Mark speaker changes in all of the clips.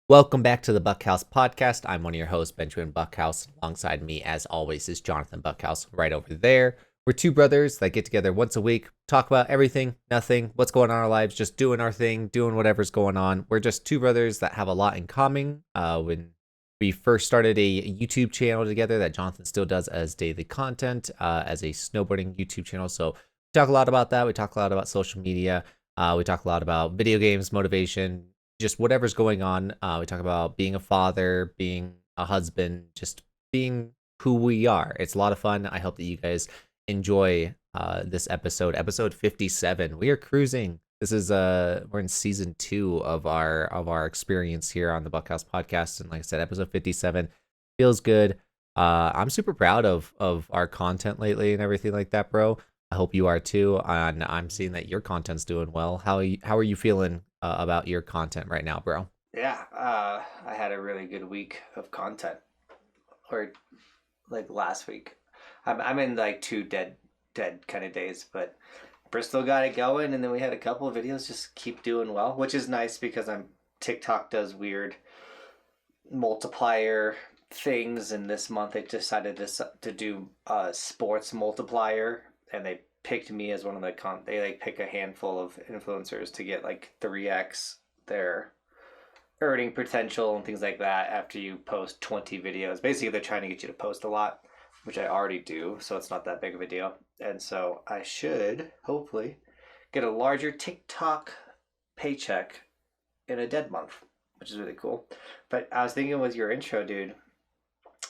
Speaker 1: Welcome back to the Buckhouse podcast. I'm one of your hosts, Benjamin Buckhouse. Alongside me, as always, is Johnathan Buckhouse right over there. We're two brothers that get together once a week, talk about everything, nothing, what's going on in our lives, just doing our thing, doing whatever's going on. We're just two brothers that have a lot in common. When we first started a YouTube channel together that Johnathan still does as daily content, as a snowboarding YouTube channel. So we talk a lot about that. We talk a lot about social media. We talk a lot about video games, motivation, just whatever's going on. We talk about being a father, being a husband, just being who we are. It's a lot of fun. I hope that you guys enjoy this episode 57. We are cruising. This is we're in season 2 of our experience here on the Buckhouse podcast, and like I said, episode 57 feels good. I'm super proud of our content lately and everything like that, bro. I hope you are too, and I'm seeing that your content's doing well. How are you feeling about your content right now, bro?
Speaker 2: Yeah, I had a really good week of content, or like last week. I'm in like two dead kind of days, but Bristol got it going, and then we had a couple of videos just keep doing well, which is nice because TikTok does weird multiplier things, and this month they decided to do a sports multiplier, and they picked me as one of they like pick a handful of influencers to get like 3x their earning potential and things like that after you post 20 videos. Basically, they're trying to get you to post a lot, which I already do, so it's not that big of a deal. And so I should hopefully get a larger TikTok paycheck in a dead month, which is really cool. But I was thinking with your intro, dude,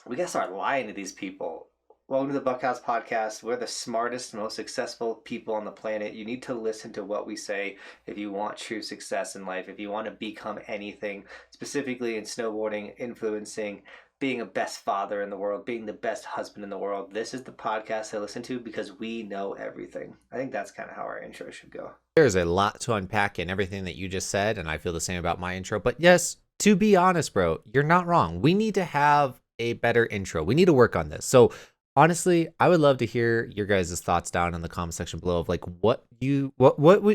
Speaker 2: we gotta start lying to these people. Welcome to the Buckhouse podcast. We're the smartest, most successful people on the planet. You need to listen to what we say if you want true success in life, if you want to become anything, specifically in snowboarding, influencing, being a best father in the world, being the best husband in the world. This is the podcast to listen to because we know everything. I think that's kind of how our intro should go.
Speaker 1: There's a lot to unpack in everything that you just said, and I feel the same about my intro. But yes, to be honest, bro, you're not wrong. We need to have a better intro. We need to work on this. So honestly, I would love to hear your guys' thoughts down in the comment section below of like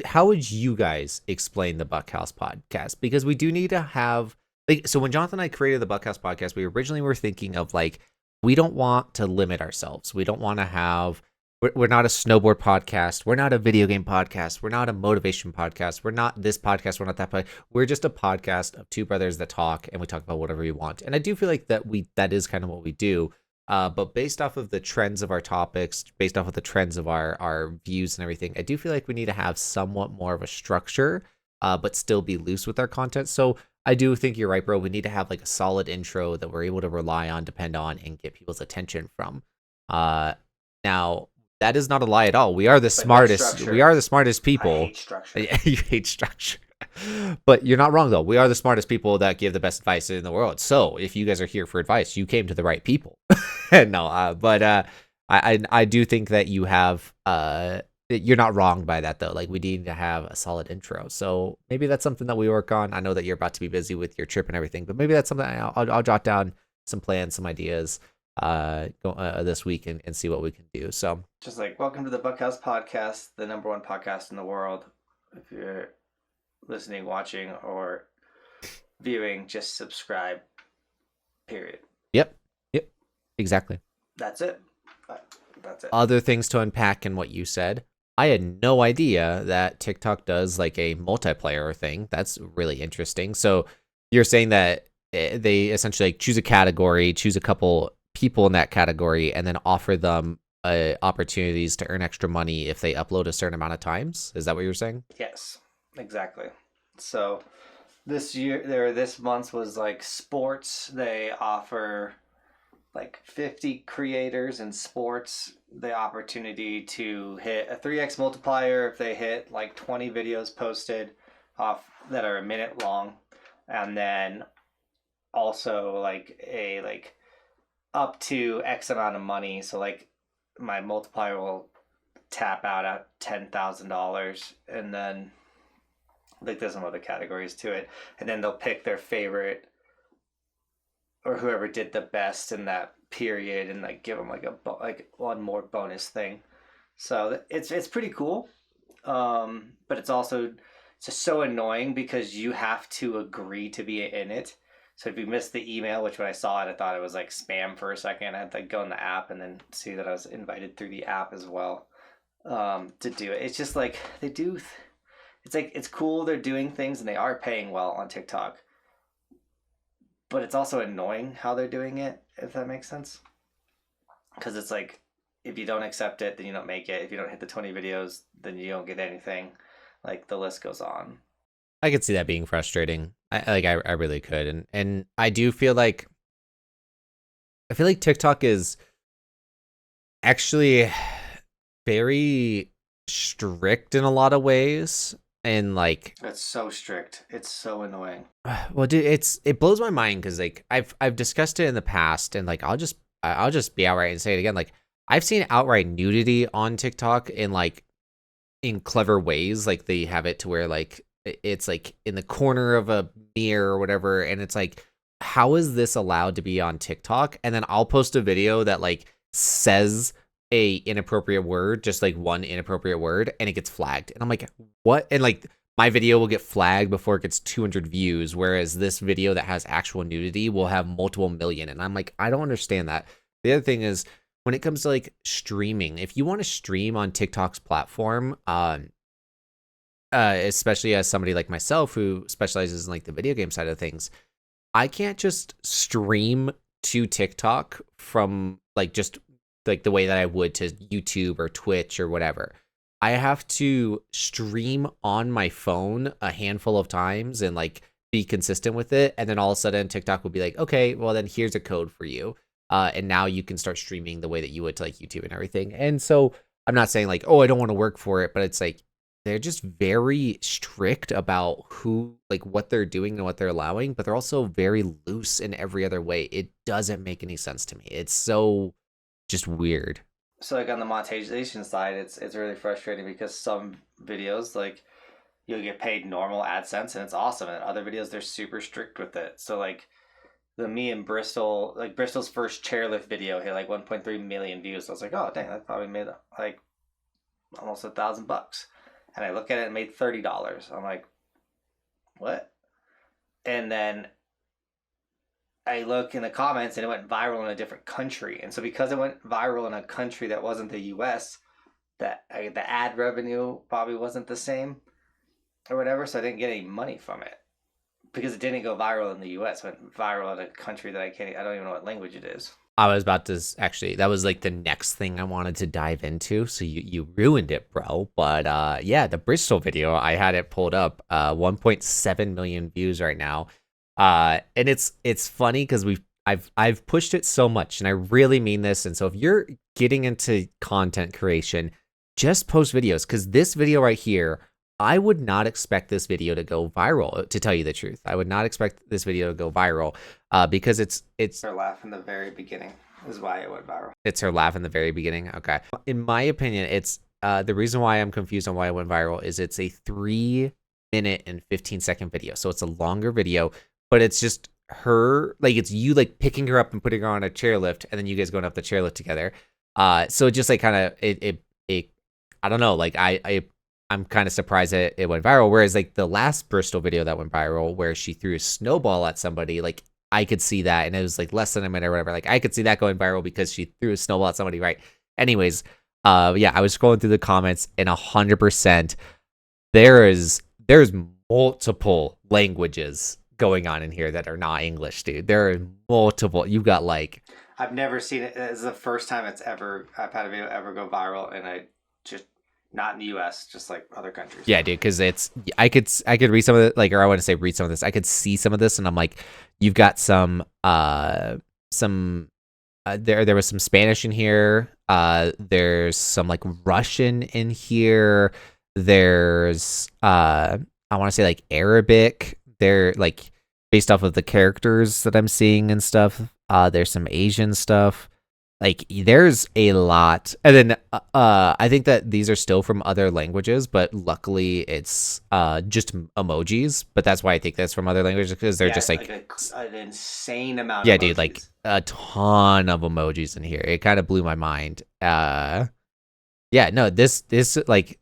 Speaker 1: how would you guys explain the Buckhouse podcast? Because we do need to have like, so when Jonathan and I created the Buckhouse podcast, we originally were thinking of like, we don't want to limit ourselves. We don't want to have, we're not a snowboard podcast. We're not a video game podcast. We're not a motivation podcast. We're not this podcast. We're not that podcast. We're just a podcast of two brothers that talk, and we talk about whatever we want. And I do feel like that is kind of what we do. But based off of the trends of our topics, based off of the trends of our views and everything, I do feel like we need to have somewhat more of a structure, but still be loose with our content. So I do think you're right, bro. We need to have like a solid intro that we're able to rely on, depend on, and get people's attention from. Now that is not a lie at all. We are the smartest. We are the smartest people.
Speaker 2: I hate structure.
Speaker 1: You hate structure. But you're not wrong, though. We are the smartest people that give the best advice in the world. So if you guys are here for advice, you came to the right people. No, but I do think that you have you're not wrong by that, though. Like, we need to have a solid intro. So maybe that's something that we work on. I know that you're about to be busy with your trip and everything, but maybe that's something I'll jot down some plans, some ideas this week and see what we can do. So
Speaker 2: just like, welcome to the Buckhouse podcast, the number one podcast in the world. If you're listening, watching, or viewing, just subscribe, period.
Speaker 1: Yep, exactly.
Speaker 2: That's it. That's it.
Speaker 1: Other things to unpack in what you said. I had no idea that TikTok does like a multiplayer thing. That's really interesting. So you're saying that they essentially like choose a category, choose a couple people in that category, and then offer them opportunities to earn extra money if they upload a certain amount of times. Is that what you're saying?
Speaker 2: Yes, exactly. So this month was like sports. They offer like 50 creators in sports the opportunity to hit a 3x multiplier if they hit like 20 videos posted off that are a minute long, and then also like up to X amount of money. So like my multiplier will tap out at $10,000, and then like there's some other categories to it, and then they'll pick their favorite or whoever did the best in that period and like give them like one more bonus thing. So it's pretty cool, but it's just so annoying because you have to agree to be in it. So if you missed the email, which when I saw it, I thought it was like spam for a second. I had to go in the app and then see that I was invited through the app as well, to do it. It's just like they do. It's like it's cool they're doing things and they are paying well on TikTok, but it's also annoying how they're doing it. If that makes sense, because it's like if you don't accept it, then you don't make it. If you don't hit the 20 videos, then you don't get anything. Like the list goes on.
Speaker 1: I could see that being frustrating. I really could, and I do feel like TikTok is actually very strict in a lot of ways, and like
Speaker 2: It's so strict. It's so annoying.
Speaker 1: well, dude, it blows my mind because like I've discussed it in the past, and like I'll just be outright and say it again. Like I've seen outright nudity on TikTok in clever ways. Like they have it to where like it's like in the corner of a mirror or whatever, and it's like, how is this allowed to be on TikTok? And then I'll post a video that like says a inappropriate word, just like one inappropriate word, and it gets flagged. And I'm like, what? And like my video will get flagged before it gets 200 views, whereas this video that has actual nudity will have multiple million. And I'm like, I don't understand that. The other thing is when it comes to like streaming, if you want to stream on TikTok's platform, especially as somebody like myself who specializes in like the video game side of things, I can't just stream to TikTok from like just like the way that I would to YouTube or Twitch or whatever. I have to stream on my phone a handful of times and like be consistent with it. And then all of a sudden TikTok will be like, okay, well then here's a code for you. And now you can start streaming the way that you would to like YouTube and everything. And so I'm not saying like, oh, I don't want to work for it, but it's like, they're just very strict about who, like what they're doing and what they're allowing, but they're also very loose in every other way. It doesn't make any sense to me. It's so just weird.
Speaker 2: So like on the monetization side, it's really frustrating because some videos like you'll get paid normal AdSense and it's awesome, and other videos they're super strict with it. So like the me and Bristol, like Bristol's first chairlift video hit like 1.3 million views. So I was like, oh dang, that probably made like almost $1,000. And I look at it and made $30. I'm like, what? And then I look in the comments and it went viral in a different country. And so because it went viral in a country that wasn't the US, that the ad revenue probably wasn't the same or whatever. So I didn't get any money from it because it didn't go viral in the US. It went viral in a country that I don't even know what language it is.
Speaker 1: I was about to actually, that was like the next thing I wanted to dive into. So you ruined it, bro. But yeah, the Bristol video, I had it pulled up, 1.7 million views right now. And it's funny because I've pushed it so much, and I really mean this. And so if you're getting into content creation, just post videos, because this video right here, I would not expect this video to go viral, to tell you the truth. I would not expect this video to go viral because it's
Speaker 2: her laugh in the very beginning is why it went viral.
Speaker 1: It's her laugh in the very beginning. Okay. In my opinion, it's the reason why I'm confused on why it went viral is it's a 3-minute and 15-second video. So it's a longer video, but it's just her, like it's you like picking her up and putting her on a chairlift, and then you guys going up the chairlift together. So it just like kind of it I don't know, like I'm kind of surprised that it went viral. Whereas like the last Bristol video that went viral where she threw a snowball at somebody, like I could see that, and it was like less than a minute or whatever. Like I could see that going viral because she threw a snowball at somebody, right? Anyways, yeah, I was scrolling through the comments, and 100% there's multiple languages going on in here that are not English, dude. There are multiple. You got like,
Speaker 2: I've never seen it. It's the first time I've had a video ever go viral, and I just not in the U.S., just like other countries.
Speaker 1: Yeah, dude, because I could read some of it, like, or I want to say read some of this. I could see some of this, and I'm like, you've got some there was some Spanish in here. There's some like Russian in here. There's I want to say like Arabic. They're like based off of the characters that I'm seeing and stuff. There's some Asian stuff. Like there's a lot. And then I think that these are still from other languages, but luckily it's just emojis. But that's why I think that's from other languages, because they're just like
Speaker 2: an insane amount
Speaker 1: of
Speaker 2: emojis.
Speaker 1: Dude, like a ton of emojis in here. It kind of blew my mind. Yeah, no, this like,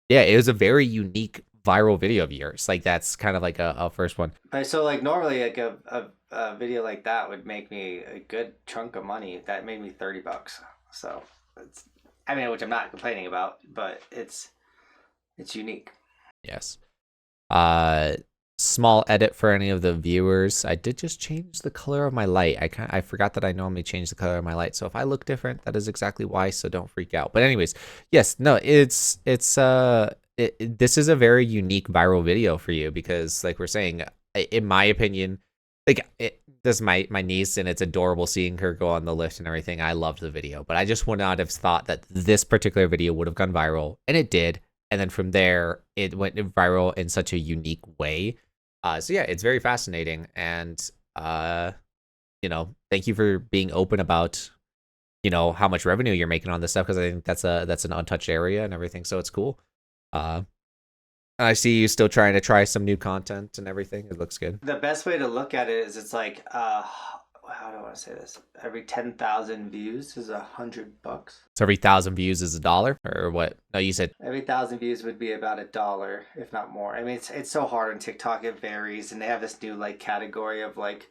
Speaker 1: yeah, it was a very unique viral video of yours. Like that's kind of like a first one.
Speaker 2: But so like normally like a video like that would make me a good chunk of money. That made me $30. So it's, I mean, which I'm not complaining about, but it's unique.
Speaker 1: Yes. Small edit for any of the viewers. I did just change the color of my light. I forgot that I normally change the color of my light. So if I look different, that is exactly why. So don't freak out. But anyways, yes, no, this is a very unique viral video for you because, like we're saying, in my opinion, like this my niece, and it's adorable seeing her go on the lift and everything. I loved the video, but I just would not have thought that this particular video would have gone viral, and it did. And then from there, it went viral in such a unique way. So yeah, it's very fascinating, and thank you for being open about, how much revenue you're making on this stuff, because I think that's an untouched area and everything. So it's cool. I see you still trying to try some new content and everything. It looks good.
Speaker 2: The best way to look at it is it's like how do I want to say this? Every 10,000 views is $100.
Speaker 1: So every 1,000 views is $1, or what? No, you said
Speaker 2: every 1,000 views would be about $1, if not more. I mean, it's so hard on TikTok. It varies, and they have this new like category of like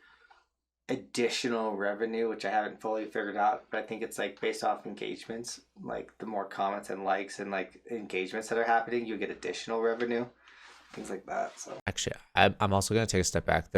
Speaker 2: additional revenue, which I haven't fully figured out. But I think it's like based off engagements. Like the more comments and likes and like engagements that are happening, you get additional revenue, things like that. So
Speaker 1: actually, I'm also gonna take a step back.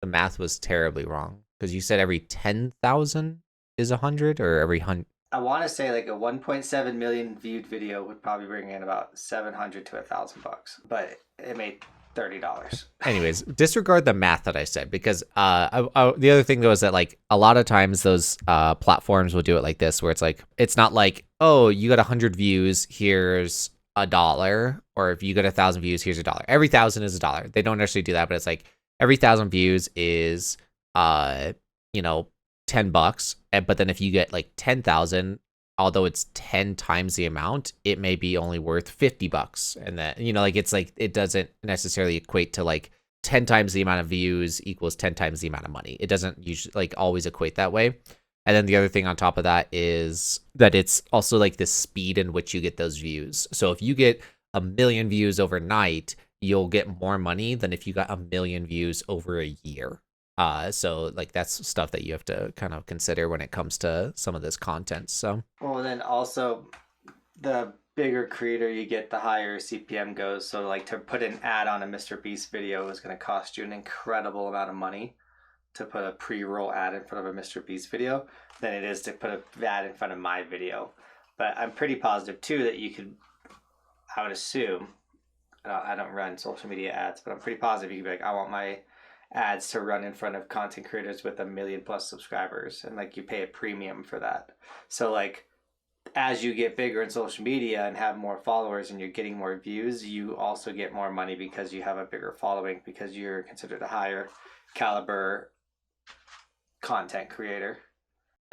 Speaker 1: The math was terribly wrong, because you said every 10,000 is 100, or every 100.
Speaker 2: I want to say like a 1.7 million viewed video would probably bring in about $700 to $1,000, but it made $30.
Speaker 1: Anyways, disregard the math that I said, because the other thing though is that like a lot of times those platforms will do it like this, where it's like, it's not like, oh, you got 100 views, here's $1, or if you got 1,000 views, here's $1. Every 1,000 is $1. They don't actually do that, but it's like every 1,000 views is $10. But then if you get like 10,000, although it's 10 times the amount, it may be only worth $50. And that, like it's like, it doesn't necessarily equate to like 10 times the amount of views equals 10 times the amount of money. It doesn't usually like always equate that way. And then the other thing on top of that is that it's also like the speed in which you get those views. So if you get 1 million views overnight, you'll get more money than if you got 1 million views over a year. So like that's stuff that you have to kind of consider when it comes to some of this content. So
Speaker 2: well, then also the bigger creator you get, the higher CPM goes. So like to put an ad on a Mr. Beast video is going to cost you an incredible amount of money to put a pre-roll ad in front of a Mr. Beast video than it is to put an ad in front of my video. But I'm pretty positive too that you could, I would assume, I don't run social media ads, but I'm pretty positive you could be like, I want my ads to run in front of content creators with 1 million plus subscribers, and like you pay a premium for that. So like as you get bigger in social media and have more followers and you're getting more views, you also get more money because you have a bigger following, because you're considered a higher caliber content creator.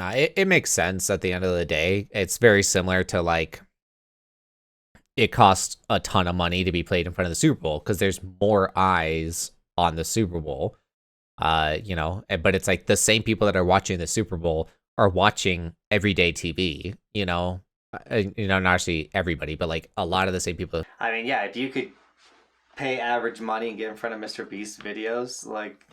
Speaker 1: It makes sense at the end of the day. It's very similar to like, it costs a ton of money to be played in front of the Super Bowl because there's more eyes on the Super Bowl, but it's like the same people that are watching the Super Bowl are watching everyday TV, not actually everybody, but like a lot of the same people.
Speaker 2: I mean, yeah, if you could pay average money and get in front of Mr. Beast videos, like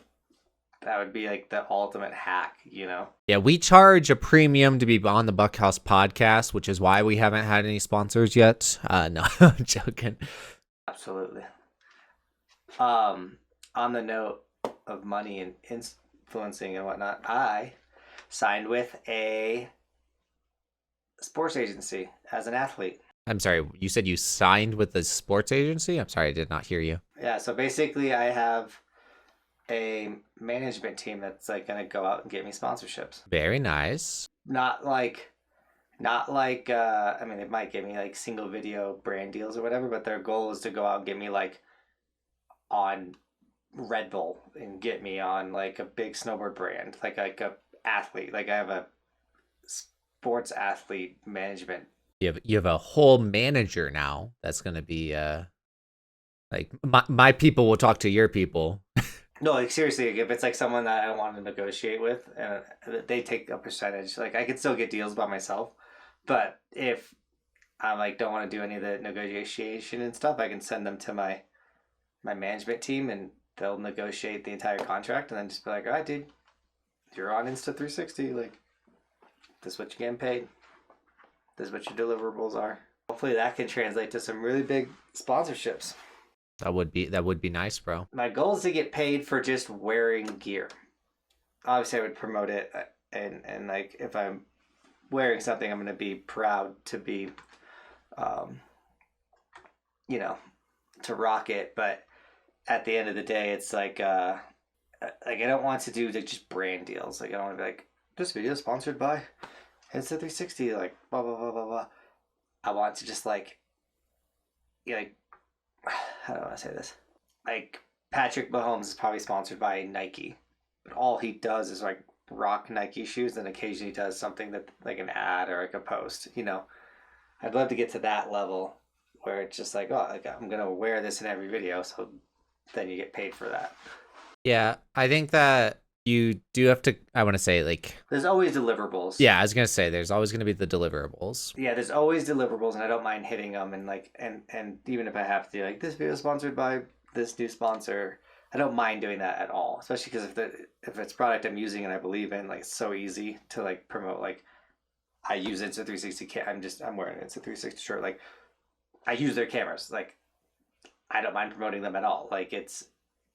Speaker 2: that would be like the ultimate hack,
Speaker 1: Yeah, we charge a premium to be on the Buckhouse podcast, which is why we haven't had any sponsors yet. No, I'm joking.
Speaker 2: Absolutely. On the note of money and influencing and whatnot, I signed with a sports agency as an athlete.
Speaker 1: I'm sorry, you said you signed with a sports agency? I'm sorry, I did not hear you.
Speaker 2: Yeah, so basically I have a management team that's like going to go out and get me sponsorships.
Speaker 1: Very nice.
Speaker 2: Not like I mean, it might give me like single video brand deals or whatever, but their goal is to go out and get me like on Red Bull and get me on like a big snowboard brand, like a athlete. Like I have a sports athlete management.
Speaker 1: You have a whole manager now. That's gonna be like my people will talk to your people.
Speaker 2: No, like seriously, if it's like someone that I want to negotiate with, they take a percentage. Like I could still get deals by myself, but if I'm like, don't want to do any of the negotiation and stuff, I can send them to my management team and they'll negotiate the entire contract and then just be like, all right, dude, you're on Insta360. Like, this is what you're getting paid. This is what your deliverables are. Hopefully that can translate to some really big sponsorships.
Speaker 1: That would be nice, bro.
Speaker 2: My goal is to get paid for just wearing gear. Obviously, I would promote it, and like if I'm wearing something, I'm gonna be proud to be, um, you know, to rock it. But at the end of the day, it's like I don't want to do just brand deals. Like I don't want to be like, this video is sponsored by Insta360, like blah blah blah blah blah. I want to just like, like, how do I say this? Like Patrick Mahomes is probably sponsored by Nike, but all he does is like rock Nike shoes, and occasionally does something that like an ad or like a post. You know, I'd love to get to that level where it's just like, oh, like I'm gonna wear this in every video, so then you get paid for that.
Speaker 1: Yeah, I think that you do have to, I want to say, like,
Speaker 2: There's always deliverables.
Speaker 1: yeah, I was gonna say there's always gonna be the deliverables.
Speaker 2: Yeah, there's always deliverables, and I don't mind hitting them. And like, and even if I have to, like, this video is sponsored by this new sponsor, I don't mind doing that at all. Especially because if it's product I'm using and I believe in, like, it's so easy to like promote. Like, I use Insta360. I'm wearing an Insta360 shirt. Like, I use their cameras. Like, I don't mind promoting them at all. Like, it's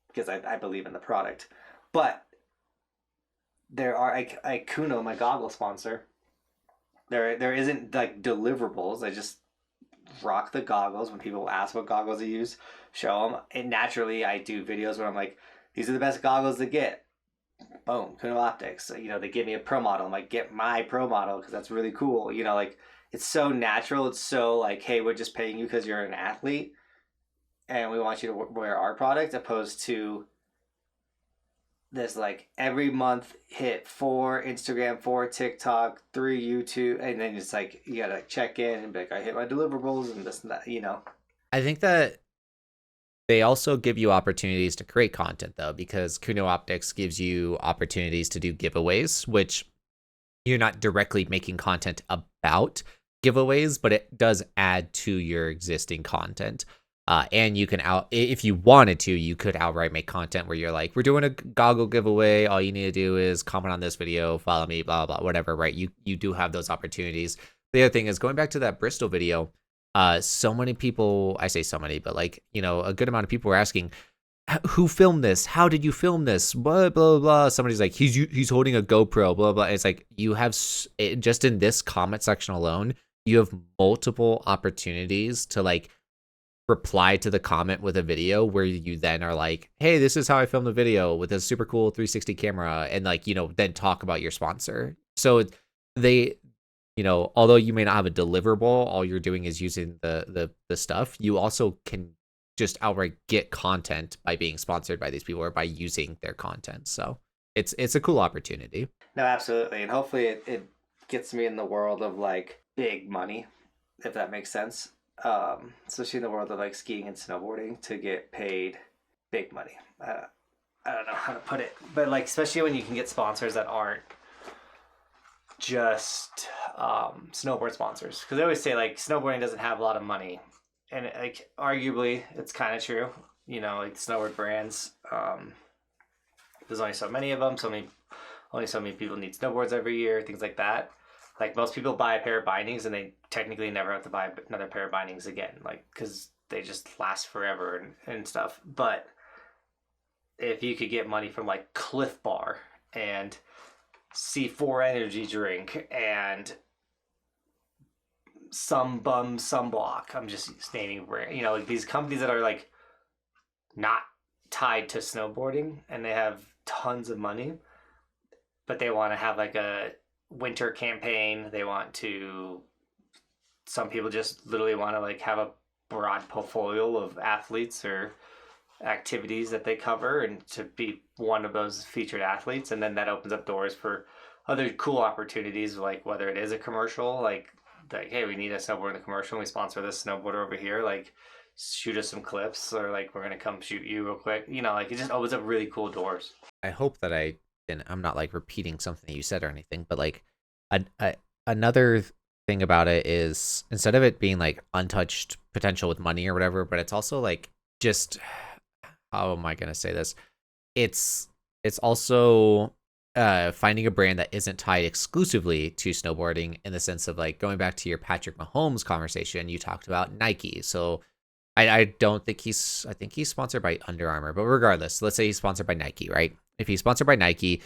Speaker 2: because I believe in the product. But there are like Kuno, my goggle sponsor. There isn't like deliverables. I just rock the goggles. When people ask what goggles I use, show them. And naturally, I do videos where I'm like, these are the best goggles to get. Boom, Kuno Optics. So, you know, they give me a pro model. I'm like, get my pro model because that's really cool. You know, like, it's so natural. It's so like, hey, we're just paying you because you're an athlete and we want you to wear our product, opposed to this like every month hit 4 Instagram, 4 TikTok, 3 YouTube, and then it's like you gotta check in and be like, I hit my deliverables and this and that, you know.
Speaker 1: I think that they also give you opportunities to create content though, because Kuno Optics gives you opportunities to do giveaways, which you're not directly making content about giveaways, but it does add to your existing content. And you can if you wanted to, you could outright make content where you're like, we're doing a goggle giveaway. All you need to do is comment on this video, follow me, blah, blah, whatever, right? You do have those opportunities. The other thing is going back to that Bristol video. So many people, I say so many, but like, you know, a good amount of people were asking, who filmed this? How did you film this? Blah, blah, blah. Somebody's like, he's holding a GoPro, blah, blah. It's like, you have, just in this comment section alone, you have multiple opportunities to like reply to the comment with a video where you then are like, hey, this is how I filmed the video with a super cool 360 camera, and like, you know, then talk about your sponsor. So they, you know, although you may not have a deliverable, all you're doing is using the stuff. You also can just outright get content by being sponsored by these people or by using their content. So it's a cool opportunity.
Speaker 2: No, absolutely. And hopefully it gets me in the world of like big money, if that makes sense. Especially in the world of like skiing and snowboarding, to get paid big money. I don't know how to put it, but like, especially when you can get sponsors that aren't just snowboard sponsors, because they always say like snowboarding doesn't have a lot of money, and like arguably it's kind of true. You know, like snowboard brands, there's only so many of them, only so many people need snowboards every year, things like that. Like, most people buy a pair of bindings and they technically never have to buy another pair of bindings again, like, because they just last forever and stuff. But if you could get money from like Cliff Bar and C4 energy drink and some bum sunblock, I'm just naming, you know, like these companies that are like not tied to snowboarding and they have tons of money, but they want to have like a winter campaign. They want to, some people just literally want to like have a broad portfolio of athletes or activities that they cover and to be one of those featured athletes. And then that opens up doors for other cool opportunities, like whether it is a commercial, like hey, we need a snowboard in the commercial, we sponsor this snowboarder over here, like shoot us some clips, or like we're gonna come shoot you real quick, you know, like it just opens up really cool doors.
Speaker 1: I hope that I'm not like repeating something that you said or anything, but like another thing about it is instead of it being like untouched potential with money or whatever, but it's also like just how am I gonna say this? It's also finding a brand that isn't tied exclusively to snowboarding in the sense of like going back to your Patrick Mahomes conversation, you talked about Nike. So I don't think I think he's sponsored by Under Armour, but regardless, let's say he's sponsored by Nike, right? If he's sponsored by Nike,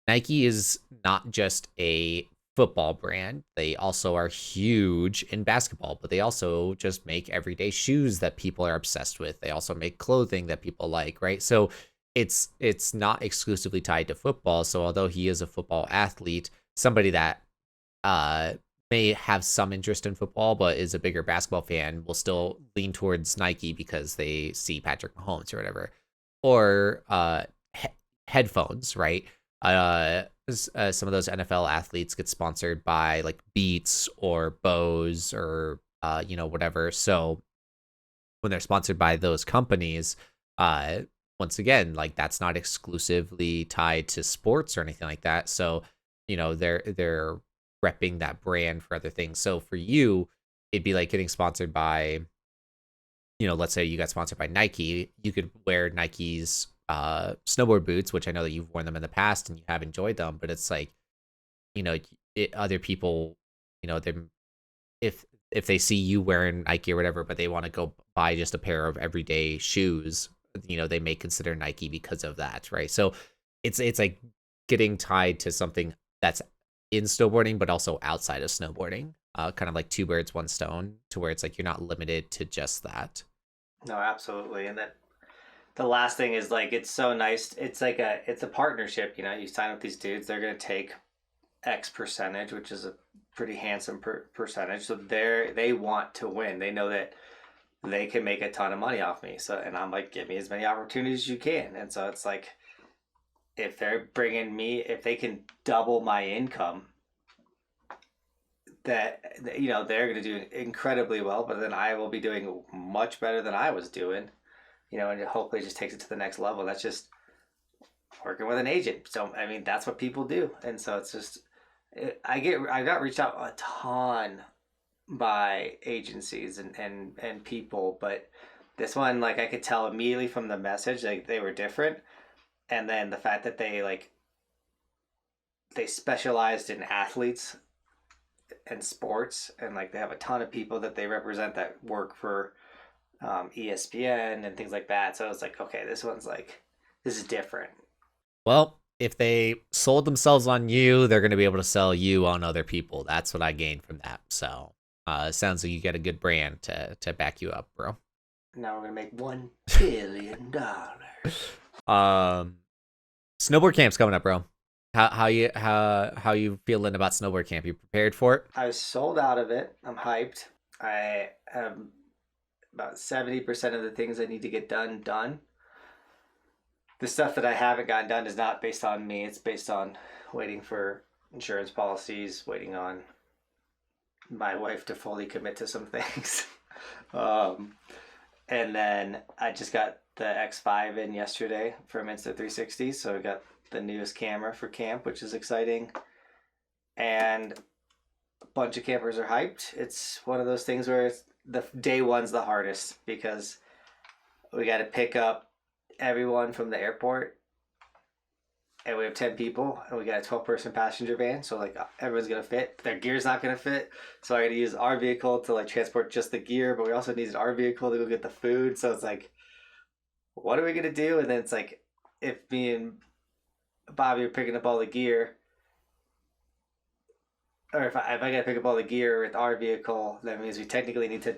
Speaker 1: Nike is not just a football brand. They also are huge in basketball, but they also just make everyday shoes that people are obsessed with. They also make clothing that people like, right? So it's not exclusively tied to football. So although he is a football athlete, somebody that uh may have some interest in football but is a bigger basketball fan will still lean towards Nike because they see Patrick Mahomes or whatever. Or headphones, right? Some of those NFL athletes get sponsored by like Beats or Bose or whatever. So when they're sponsored by those companies, uh once again, like that's not exclusively tied to sports or anything like that. So, they're repping that brand for other things. So for you, it'd be like getting sponsored by, let's say you got sponsored by Nike, you could wear Nike's snowboard boots, which I know that you've worn them in the past and you have enjoyed them, but it's like, other people, they if they see you wearing Nike or whatever, but they want to go buy just a pair of everyday shoes, they may consider Nike because of that, right? So it's like getting tied to something that's in snowboarding, but also outside of snowboarding. Kind of like two birds, one stone, to where it's like you're not limited to just that.
Speaker 2: No, absolutely. And then the last thing is like it's so nice. It's like it's a partnership. You sign up these dudes. They're gonna take X percentage, which is a pretty handsome percentage. So they want to win. They know that they can make a ton of money off me. So and I'm like, give me as many opportunities as you can. And so it's like if they're bringing me, if they can double my income, that they're going to do incredibly well. But then I will be doing much better than I was doing. And it hopefully just takes it to the next level. That's just working with an agent. So I mean, that's what people do. And so it's just I got reached out a ton by agencies and people, but this one, like, I could tell immediately from the message, like they were different. And then the fact that they specialized in athletes and sports, and like they have a ton of people that they represent that work for ESPN and things like that. So it's like, okay, this is different.
Speaker 1: Well, if they sold themselves on you, they're going to be able to sell you on other people. That's what I gained from that. So it sounds like you get a good brand to back you up, bro.
Speaker 2: Now we're gonna make $1 billion.
Speaker 1: Snowboard camp's coming up, bro. How you feeling about snowboard camp? You prepared for it?
Speaker 2: I was sold out of it. I'm hyped. I have about 70% of the things I need to get done. The stuff that I haven't gotten done is not based on me. It's based on waiting for insurance policies, waiting on my wife to fully commit to some things. And then I just got the X5 in yesterday from Insta360. So I got the newest camera for camp, which is exciting. And a bunch of campers are hyped. It's one of those things where the day one's the hardest because we got to pick up everyone from the airport, and we have 10 people, and we got a 12-person passenger van, so like everyone's gonna fit. Their gear's not gonna fit, so I gotta use our vehicle to like transport just the gear, but we also need our vehicle to go get the food. So it's like, what are we gonna do? And then it's like, if me and Bobby are picking up all the gear, or if I gotta pick up all the gear with our vehicle, that means we technically need to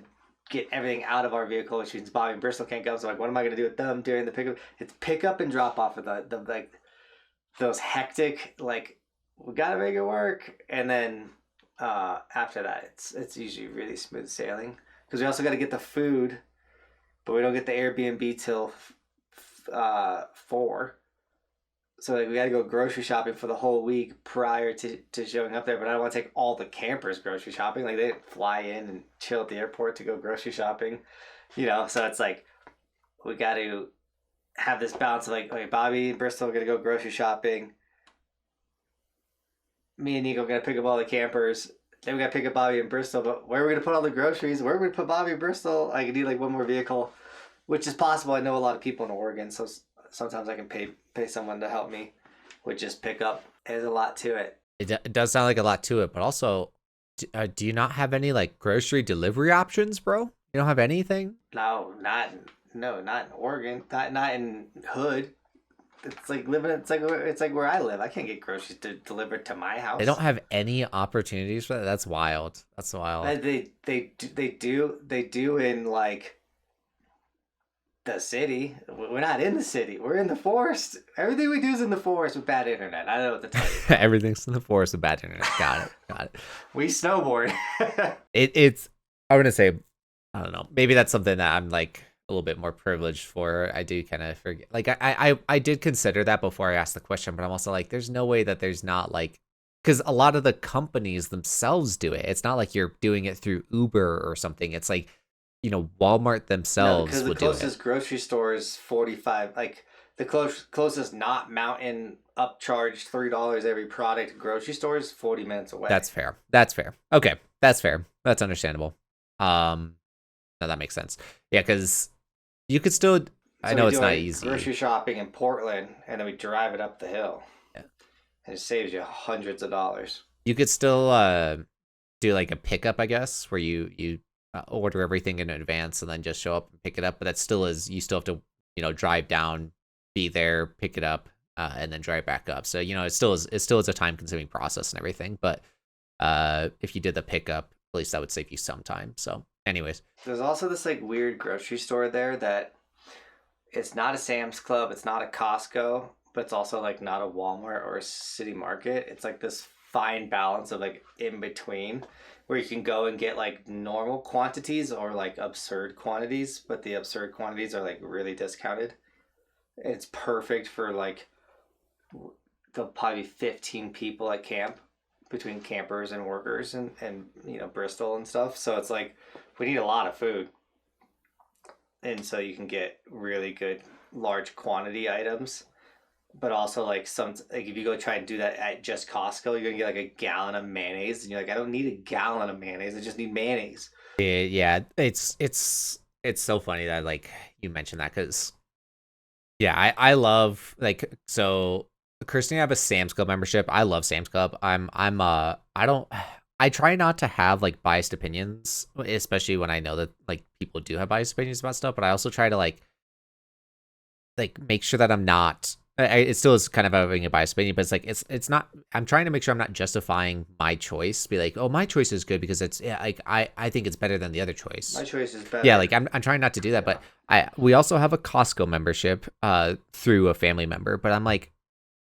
Speaker 2: get everything out of our vehicle, which means Bobby and Bristol can't go. So like, what am I gonna do with them during the pickup? It's pick up and drop off of the like those hectic, like, we gotta make it work. And then after that, it's usually really smooth sailing because we also got to get the food, but we don't get the Airbnb till 4. So like we got to go grocery shopping for the whole week prior to showing up there. But I don't want to take all the campers grocery shopping. Like they didn't fly in and chill at the airport to go grocery shopping, So it's like we got to have this balance of like, okay, Bobby and Bristol are gonna go grocery shopping. Me and Nico are gonna pick up all the campers, then we got to pick up Bobby in Bristol. But where are we gonna put all the groceries? Where are we gonna put Bobby in Bristol? I need like one more vehicle, which is possible. I know a lot of people in Oregon, so sometimes I can pay someone to help me with just pick up. There's a lot to it.
Speaker 1: It does sound like a lot to it, but also, do you not have any like grocery delivery options, bro? You don't have anything?
Speaker 2: No, not in Oregon. Not in Hood. It's like living. It's like where I live. I can't get groceries delivered to my house.
Speaker 1: They don't have any opportunities for that. That's wild. That's wild.
Speaker 2: They do in like the city. We're not in the city. We're in the forest. Everything we do is in the forest with bad internet. I don't know what to tell you.
Speaker 1: Everything's in the forest with bad internet. Got it. Got it.
Speaker 2: We snowboard.
Speaker 1: It's. I want to say, I don't know. Maybe that's something that I'm like a little bit more privileged for. I do kind of forget. Like I did consider that before I asked the question, but I'm also like, there's no way that there's not like, because a lot of the companies themselves do it. It's not like you're doing it through Uber or something. It's like, Walmart themselves
Speaker 2: because the
Speaker 1: would do it.
Speaker 2: closest grocery store is 45. Like the closest not mountain upcharged $3 every product grocery store is 40 minutes away.
Speaker 1: That's fair. That's fair. Okay, that's fair. That's understandable. No, that makes sense. Yeah, because you could still. I know it's not easy.
Speaker 2: Grocery shopping in Portland, and then we drive it up the hill.
Speaker 1: Yeah,
Speaker 2: and it saves you hundreds of dollars.
Speaker 1: You could still do like a pickup, I guess, where you order everything in advance and then just show up and pick it up. But that still is, you still have to drive down, be there, pick it up, and then drive back up. So it still is a time consuming process and everything. But if you did the pickup, at least that would save you some time. So anyways,
Speaker 2: there's also this like weird grocery store there that it's not a Sam's Club, it's not a Costco, but it's also like not a Walmart or a City Market. It's like this fine balance of like in between, where you can go and get like normal quantities or like absurd quantities, but the absurd quantities are like really discounted. It's perfect for like there'll probably be 15 people at camp, between campers and workers and Bristol and stuff. So it's like we need a lot of food, and so you can get really good large quantity items, but also like if you go try and do that at just Costco, you're gonna get like a gallon of mayonnaise, and you're like, I don't need a gallon of mayonnaise, I just need mayonnaise.
Speaker 1: Yeah, it's so funny that like you mentioned that, because I love, like, so Kirsty and I have a Sam's Club membership. I love Sam's Club. I try not to have like biased opinions, especially when I know that like people do have biased opinions about stuff, but I also try to like make sure that I'm not. It still is kind of having a biased opinion, but it's like it's not. I'm trying to make sure I'm not justifying my choice. Be like, oh, my choice is good because it's like I think it's better than the other choice.
Speaker 2: My choice is better.
Speaker 1: Yeah, like I'm trying not to do that, but we also have a Costco membership through a family member, but I'm like,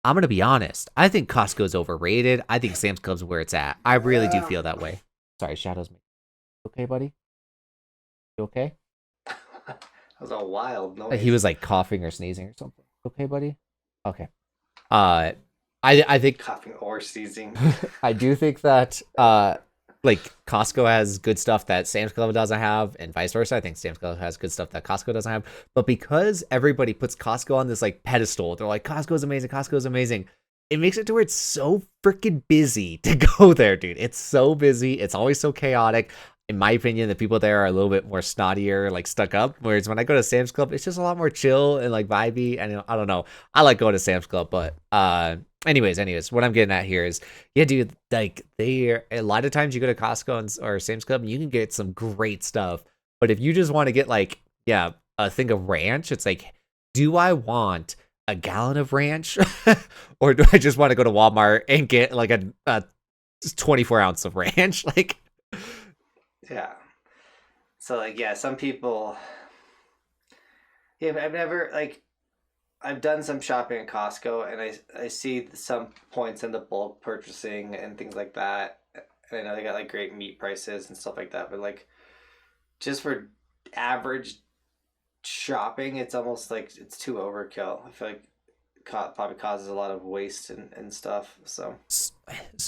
Speaker 1: I'm gonna be honest. I think Costco is overrated. I think Sam's Club's where it's at. I really do feel that way. Sorry, Shadow's. Okay, buddy. You okay?
Speaker 2: That was a wild noise.
Speaker 1: He was like coughing or sneezing or something. Okay, buddy. Okay. I think
Speaker 2: coughing or sneezing.
Speaker 1: I do think that like Costco has good stuff that Sam's Club doesn't have, and vice versa. I think Sam's Club has good stuff that Costco doesn't have. But because everybody puts Costco on this like pedestal, they're like, Costco's amazing, Costco's amazing. It makes it to where it's so freaking busy to go there, dude. It's so busy. It's always so chaotic. In my opinion, the people there are a little bit more snottier, like stuck up. Whereas when I go to Sam's Club, it's just a lot more chill and like vibey. And I don't know. I like going to Sam's Club, but anyways, what I'm getting at here is, yeah, dude, like a lot of times you go to Costco or Sam's Club and you can get some great stuff. But if you just want to get like, a thing of ranch, it's like, do I want a gallon of ranch or do I just want to go to Walmart and get like a 24 ounce of ranch? Like,
Speaker 2: yeah. So like, yeah, some people, I've never like, I've done some shopping at Costco, and I see some points in the bulk purchasing and things like that. And I know they got like great meat prices and stuff like that, but like just for average shopping, it's almost like it's too overkill. I feel like probably causes a lot of waste and stuff. So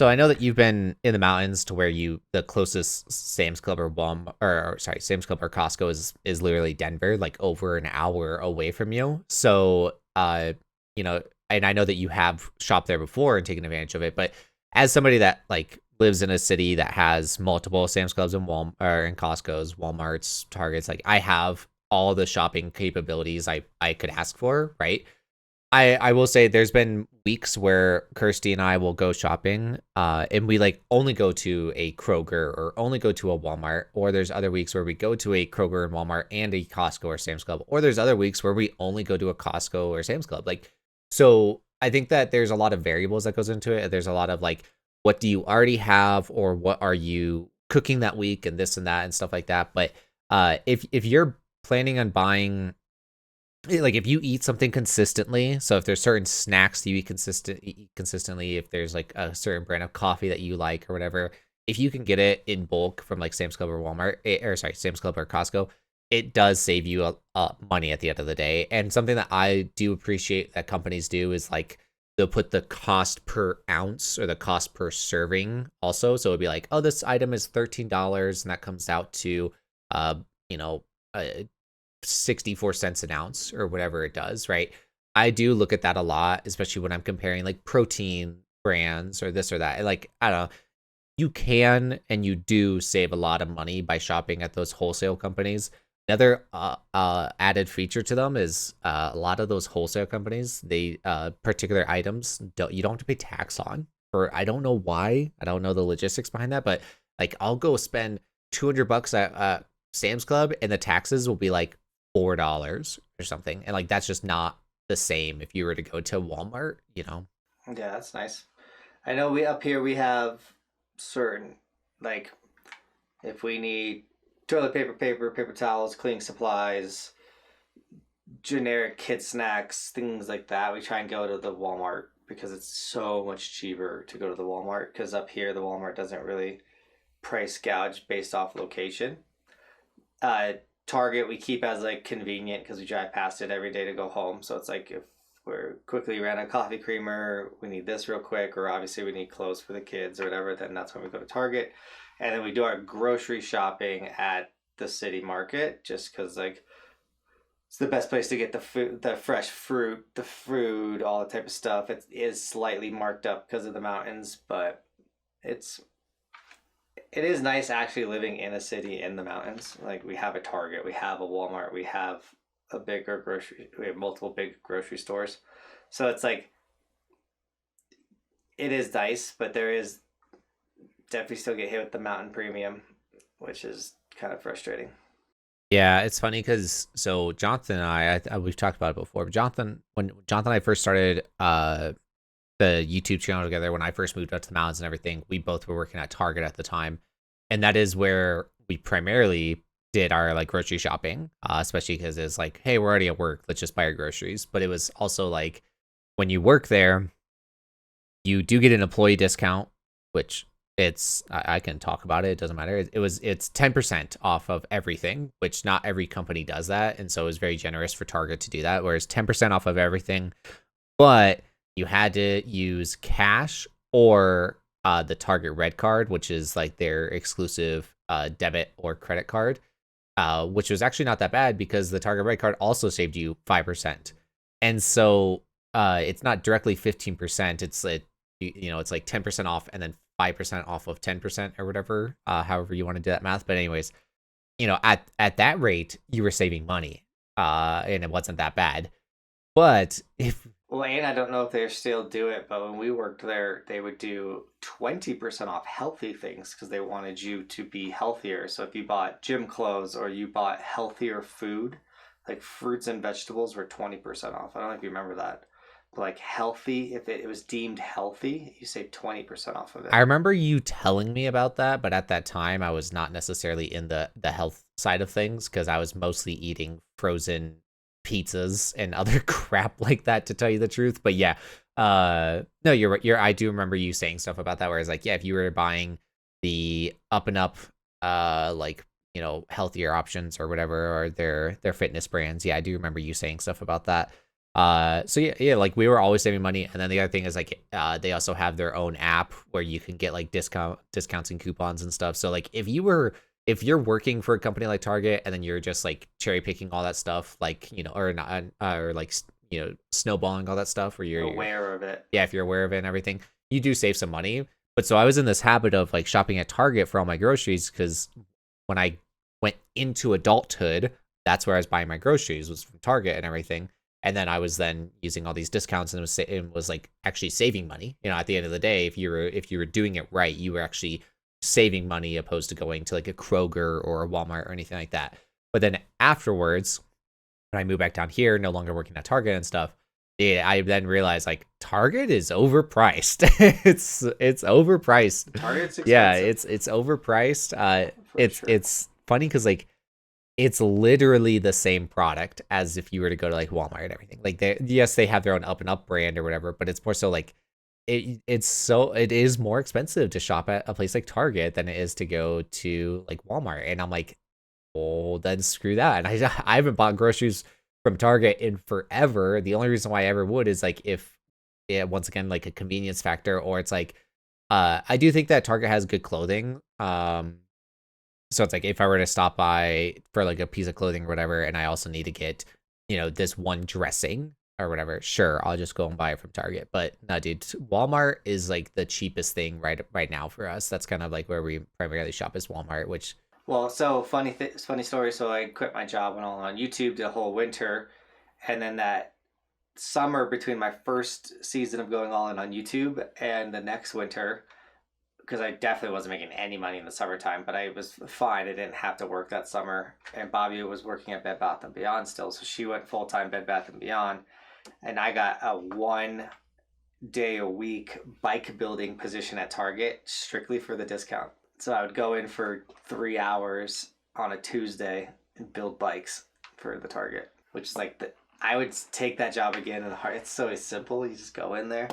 Speaker 1: I know that you've been in the mountains to where the closest Sam's Club or Sam's Club or Costco is literally Denver, like over an hour away from you. So and I know that you have shopped there before and taken advantage of it, but as somebody that like lives in a city that has multiple Sam's Clubs and and Costco's, Walmart's, Targets. Like I have all the shopping capabilities I could ask for, right? I will say there's been weeks where Kirsty and I will go shopping, and we like only go to a Kroger or only go to a Walmart, or there's other weeks where we go to a Kroger and Walmart and a Costco or Sam's Club, or there's other weeks where we only go to a Costco or Sam's Club. Like, so I think that there's a lot of variables that goes into it. There's a lot of like, what do you already have, or what are you cooking that week, and this and that and stuff like that. But if you're planning on buying, like if you eat something consistently, so if there's certain snacks that you eat consistently, if there's like a certain brand of coffee that you like or whatever, if you can get it in bulk from like Sam's Club or Walmart, or sorry, Sam's Club or Costco, it does save you money at the end of the day. And something that I do appreciate that companies do is like they'll put the cost per ounce or the cost per serving also. So it'd be like, oh, this item is $13, and that comes out to you know, 64 cents an ounce or whatever it does, right? I do look at that a lot, especially when I'm comparing like protein brands or this or that. And like, I don't know, you can and you do save a lot of money by shopping at those wholesale companies. Another added feature to them is a lot of those wholesale companies, they particular items you don't have to pay tax on. Or I don't know why. I don't know the logistics behind that, but like I'll go spend $200 at Sam's Club and the taxes will be like $4 or something, and like that's just not the same if you were to go to Walmart, you know.
Speaker 2: Yeah, that's nice. I know we up here we have certain, like, if we need toilet paper, paper towels, cleaning supplies, generic kid snacks, things like that, we try and go to the Walmart because it's so much cheaper to go to the Walmart, because up here the Walmart doesn't really price gouge based off location. Target we keep as like convenient because we drive past it every day to go home. So it's like if we're quickly ran a coffee creamer, we need this real quick, or obviously we need clothes for the kids or whatever, then that's when we go to Target. And then we do our grocery shopping at the city market just because like it's the best place to get the food, the fresh fruit, the food, all that type of stuff. It is slightly marked up because of the mountains, but it's it is nice actually living in a city in the mountains. Like we have a Target, we have a Walmart, we have we have multiple big grocery stores. So it's like it is nice, but there is definitely still get hit with the mountain premium, which is kind of frustrating.
Speaker 1: Yeah, it's funny because so Jonathan and we've talked about it before. But when Jonathan and I first started the YouTube channel together, when I first moved up to the mountains and everything, we both were working at Target at the time, and that is where we primarily did our like grocery shopping, especially because it's like, hey, we're already at work, let's just buy our groceries. But it was also like when you work there, you do get an employee discount, which I can talk about it. It doesn't matter. It's 10% off of everything, which not every company does that, and so it was very generous for Target to do that. Whereas 10% off of everything, but you had to use cash or the Target Red Card, which is like their exclusive debit or credit card, which was actually not that bad because the Target Red Card also saved you 5%. And so it's not directly 15%. It's like, it's like 10% off and then 5% off of 10% or whatever, however you want to do that math. But anyways, at that rate, you were saving money, and it wasn't that bad. But
Speaker 2: Well, and I don't know if they still do it, but when we worked there, they would do 20% off healthy things because they wanted you to be healthier. So if you bought gym clothes or you bought healthier food, like fruits and vegetables were 20% off. I don't know if you remember that. But like healthy, if it was deemed healthy, you save 20% off of it.
Speaker 1: I remember you telling me about that, but at that time I was not necessarily in the health side of things because I was mostly eating frozen pizzas and other crap like that, to tell you the truth. But yeah, no, you're right. I do remember you saying stuff about that, where it's like, yeah, if you were buying the up and up like healthier options or whatever, or their fitness brands, yeah, I do remember you saying stuff about that. So yeah, like we were always saving money. And then the other thing is like they also have their own app where you can get like discounts and coupons and stuff. So like if you're working for a company like Target and then you're just like cherry picking all that stuff, like, or not, or like, snowballing all that stuff, where you're
Speaker 2: aware of it.
Speaker 1: Yeah, if you're aware of it and everything, you do save some money. But so I was in this habit of like shopping at Target for all my groceries because when I went into adulthood, that's where I was buying my groceries was from Target and everything. And then I was then using all these discounts and it was like actually saving money. At the end of the day, if you were doing it right, you were actually saving money opposed to going to like a Kroger or a Walmart or anything like that. But then afterwards, when I moved back down here, no longer working at Target and stuff, yeah, I then realized like Target is overpriced. it's overpriced.
Speaker 2: Target's expensive.
Speaker 1: Yeah, it's overpriced. It's funny because like it's literally the same product as if you were to go to like Walmart and everything. Like they have their own up and up brand or whatever, but it's more so like it is more expensive to shop at a place like Target than it is to go to like Walmart. And I'm like, well, then screw that. And I haven't bought groceries from Target in forever. The only reason why I ever would is like if once again like a convenience factor, or it's like I do think that Target has good clothing. So it's like if I were to stop by for like a piece of clothing or whatever, and I also need to get, this one dressing or whatever, sure, I'll just go and buy it from Target. But no, dude, Walmart is like the cheapest thing right now for us. That's kind of like where we primarily shop is Walmart, which.
Speaker 2: Well, so funny story. So I quit my job, went all on YouTube, did a whole winter, and then that summer between my first season of going all in on YouTube and the next winter, because I definitely wasn't making any money in the summertime, but I was fine. I didn't have to work that summer. And Bobby was working at Bed Bath & Beyond still, so she went full-time Bed Bath & Beyond. And I got a 1 day a week bike building position at Target strictly for the discount. So I would go in for 3 hours on a Tuesday and build bikes for the Target, which is like I would take that job again in the heart. It's so simple. You just go in there,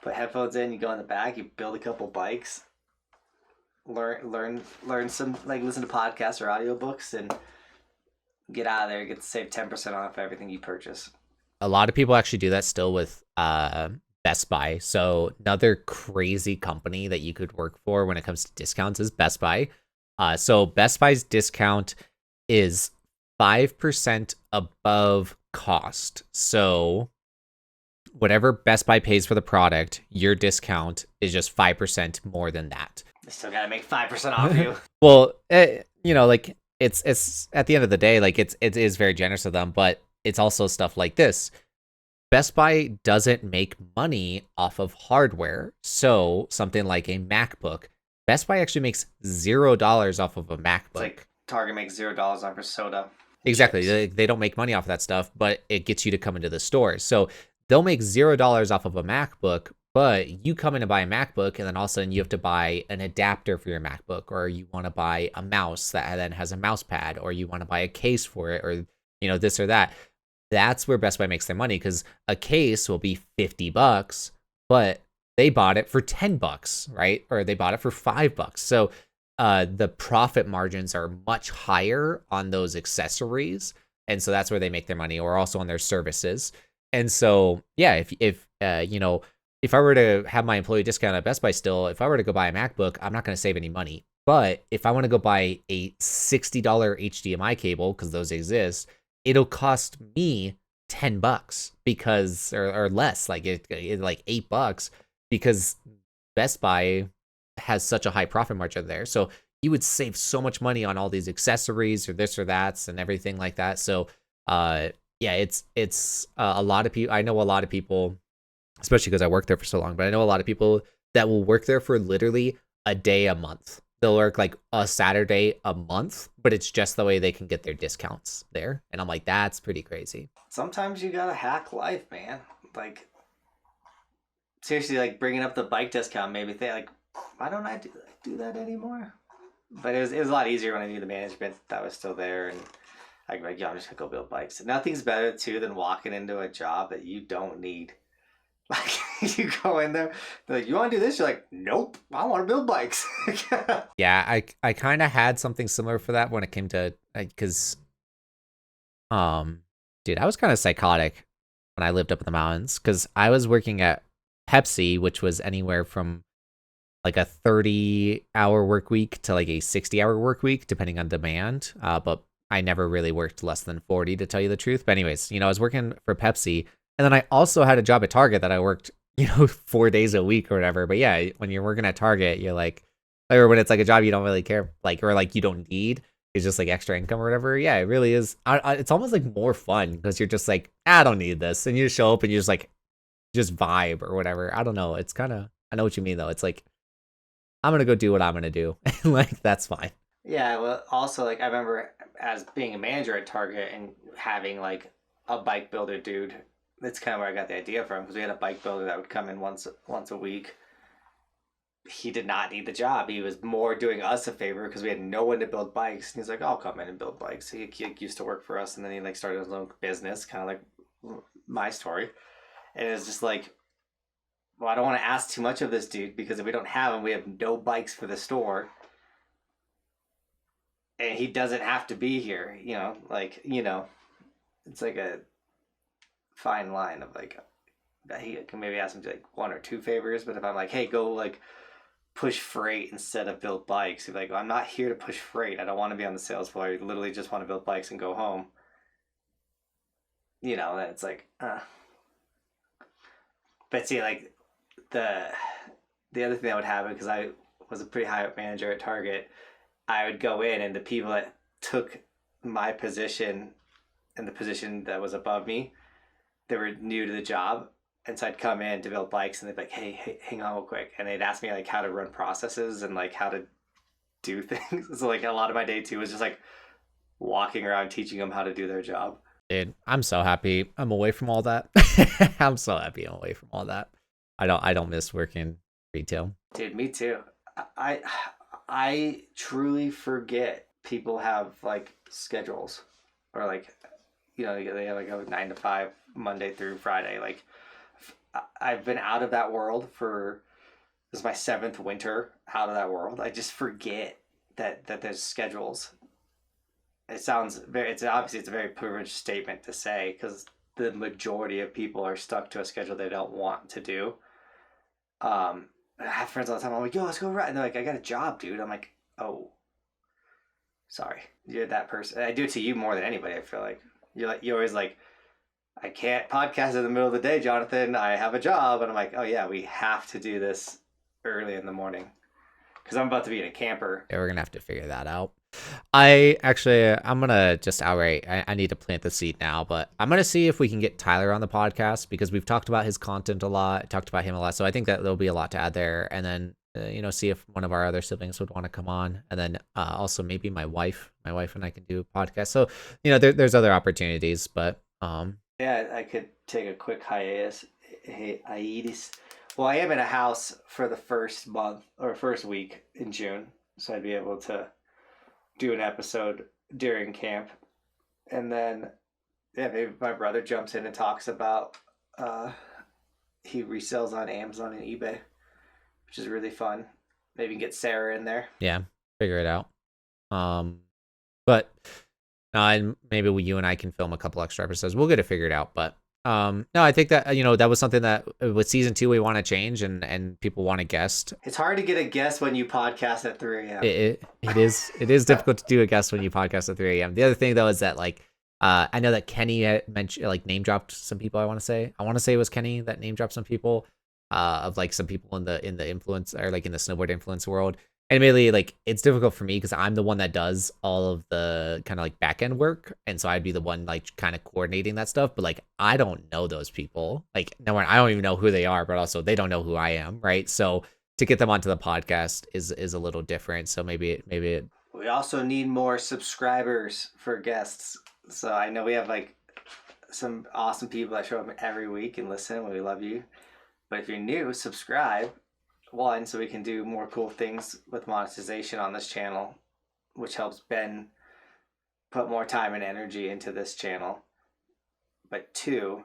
Speaker 2: put headphones in, you go in the back, you build a couple bikes, learn some, like listen to podcasts or audiobooks, and get out of there. Get to save 10% off everything you purchase.
Speaker 1: A lot of people actually do that still with Best Buy. So another crazy company that you could work for when it comes to discounts is Best Buy. So Best Buy's discount is 5% above cost. So whatever Best Buy pays for the product, your discount is just 5% more than that.
Speaker 2: I still gotta make 5% off you.
Speaker 1: Well, like it's at the end of the day, like it is very generous of them, but it's also stuff like this. Best Buy doesn't make money off of hardware. So something like a MacBook, Best Buy actually makes $0 off of a MacBook. It's
Speaker 2: like Target makes $0 off of soda.
Speaker 1: Exactly. They don't make money off of that stuff, but it gets you to come into the store. So they'll make $0 off of a MacBook, but you come in and buy a MacBook, and then all of a sudden you have to buy an adapter for your MacBook, or you want to buy a mouse that then has a mouse pad, or you want to buy a case for it, or this or that. That's where Best Buy makes their money, because a case will be $50, but they bought it for $10, right? Or they bought it for $5. So the profit margins are much higher on those accessories, and so that's where they make their money, or also on their services. And so yeah, if I were to have my employee discount at Best Buy still, if I were to go buy a MacBook, I'm not going to save any money. But if I want to go buy a $60 HDMI cable, because those exist, it'll cost me $10 because, or less, like like $8, because Best Buy has such a high profit margin there. So you would save so much money on all these accessories or this or that's and everything like that. So yeah, it's a lot of people. I know a lot of people, especially because I worked there for so long, but I know a lot of people that will work there for literally a day a month. They'll work like a Saturday a month, but it's just the way they can get their discounts there. And I'm like, that's pretty crazy.
Speaker 2: Sometimes you gotta hack life, man. Like, seriously, like bringing up the bike discount made me think, like, why don't I do that anymore? But it was a lot easier when I knew the management that was still there, and I'm like, yeah, I'm just gonna go build bikes. And nothing's better too than walking into a job that you don't need. Like, you go in there, they're like, you want to do this? You're like, nope, I want to build bikes.
Speaker 1: Yeah, I kind of had something similar for that when it came to, because, dude, I was kind of psychotic when I lived up in the mountains, because I was working at Pepsi, which was anywhere from like a 30-hour work week to like a 60-hour work week, depending on demand. But I never really worked less than 40, to tell you the truth. But anyways, I was working for Pepsi. And then I also had a job at Target that I worked, 4 days a week or whatever. But yeah, when you're working at Target, you're like, or when it's like a job you don't really care, like, or like you don't need, it's just like extra income or whatever. Yeah, it really is. It's almost like more fun because you're just like, I don't need this. And you just show up and you just like, just vibe or whatever. I don't know. It's kind of, I know what you mean though. It's like, I'm going to go do what I'm going to do. And like, that's fine.
Speaker 2: Yeah, well, also like I remember as being a manager at Target and having like a bike builder dude. That's kind of where I got the idea from because we had a bike builder that would come in once a week. He did not need the job. He was more doing us a favor because we had no one to build bikes. And he's like, I'll come in and build bikes. He used to work for us, and then he like started his own business, kind of like my story. And it's just like, well, I don't want to ask too much of this dude because if we don't have him, we have no bikes for the store. And he doesn't have to be here, it's like a fine line of like, he can maybe ask him to like one or two favors, but if I'm like, hey, go like push freight instead of build bikes, he's like, well, I'm not here to push freight. I don't want to be on the sales floor. I literally just want to build bikes and go home. Then it's like, But see, like the other thing that would happen because I was a pretty high up manager at Target, I would go in and the people that took my position and the position that was above me, they were new to the job. And so I'd come in to build bikes and they'd be like, hey, hang on real quick. And they'd ask me like how to run processes and like how to do things. So like a lot of my day too was just like walking around teaching them how to do their job.
Speaker 1: Dude, I'm so happy I'm away from all that. I'm so happy I'm away from all that. I don't miss working retail.
Speaker 2: Dude, me too. I truly forget people have like schedules or like, they have like a 9 to 5 Monday through Friday. Like I've been out of that world this is my 7th winter out of that world. I just forget that there's schedules. It's obviously it's a very privileged statement to say because the majority of people are stuck to a schedule they don't want to do. I have friends all the time. I'm like, yo, let's go ride. And they're like, I got a job, dude. I'm like, oh, sorry. You're that person. I do it to you more than anybody, I feel like. You're always like, I can't podcast in the middle of the day, Johnathan. I have a job. And I'm like, oh, yeah, we have to do this early in the morning. Because I'm about to be in a camper.
Speaker 1: Yeah, we're going to have to figure that out. I'm going to just outright, I need to plant the seed now, but I'm going to see if we can get Tyler on the podcast because we've talked about his content a lot, talked about him a lot. So I think that there'll be a lot to add there. And then, see if one of our other siblings would want to come on. And then also maybe my wife and I can do a podcast. So, there's other opportunities, but
Speaker 2: yeah, I could take a quick hiatus. Well, I am in a house for the first month or first week in June, so I'd be able to do an episode during camp. And then, yeah, maybe my brother jumps in and talks about he resells on Amazon and eBay, which is really fun. Maybe get Sarah in there.
Speaker 1: Yeah, figure it out. But and maybe you and I can film a couple extra episodes. We'll get it figured out. But no, I think that that was something that with season 2 we want to change and people want a guest.
Speaker 2: It's hard to get a guest when you podcast at 3 a.m.
Speaker 1: It is difficult to do a guest when you podcast at 3 a.m. The other thing though is that like I know that Kenny had mentioned like name dropped some people. I want to say it was Kenny that name dropped some people of like some people in the influence or like in the snowboard influence world. And really, like, it's difficult for me because I'm the one that does all of the kind of like back end work. And so I'd be the one like kind of coordinating that stuff. But like, I don't know those people. Like, no one, I don't even know who they are, but also they don't know who I am. Right. So to get them onto the podcast is a little different. So maybe
Speaker 2: we also need more subscribers for guests. So I know we have like some awesome people that show up every week and listen. We love you. But if you're new, subscribe. One, so we can do more cool things with monetization on this channel, which helps Ben put more time and energy into this channel. But 2,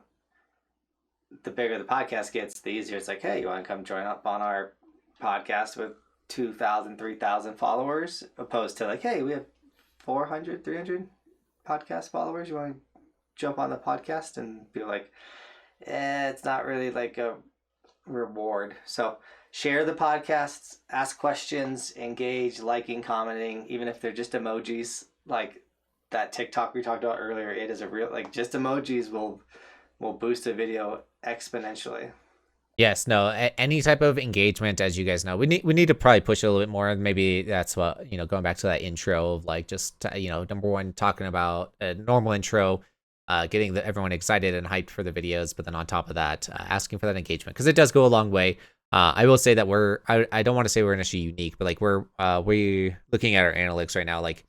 Speaker 2: the bigger the podcast gets, the easier it's like, hey, you want to come join up on our podcast with 2,000, 3,000 followers, opposed to like, hey, we have 400, 300 podcast followers. You want to jump on the podcast and be like, it's not really like a reward. So share the podcasts, ask questions, engage, liking, commenting, even if they're just emojis. Like that TikTok we talked about earlier, it is a real, like just emojis will boost a video exponentially.
Speaker 1: Yes, no, any type of engagement, as you guys know, we need to probably push it a little bit more. Maybe that's what, going back to that intro of like just number one, talking about a normal intro, getting everyone excited and hyped for the videos, but then on top of that, asking for that engagement because it does go a long way. I will say that I don't want to say we're initially unique, but like we looking at our analytics right now, like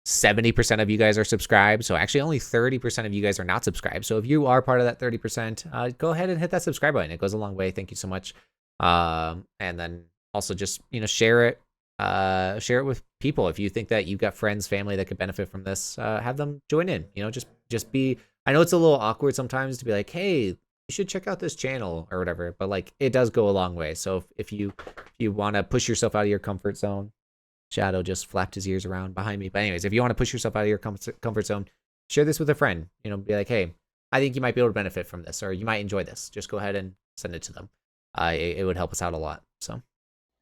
Speaker 1: 70% of you guys are subscribed. So actually only 30% of you guys are not subscribed. So if you are part of that 30%, go ahead and hit that subscribe button. It goes a long way. Thank you so much. And then also just, share it with people. If you think that you've got friends, family that could benefit from this, have them join in, just be, I know it's a little awkward sometimes to be like, hey, you should check out this channel or whatever, but like it does go a long way. So if you want to push yourself out of your comfort zone, Shadow just flapped his ears around behind me. But anyways, if you want to push yourself out of your comfort zone, share this with a friend. Be like, hey, I think you might be able to benefit from this, or you might enjoy this. Just go ahead and send it to them. It would help us out a lot. So,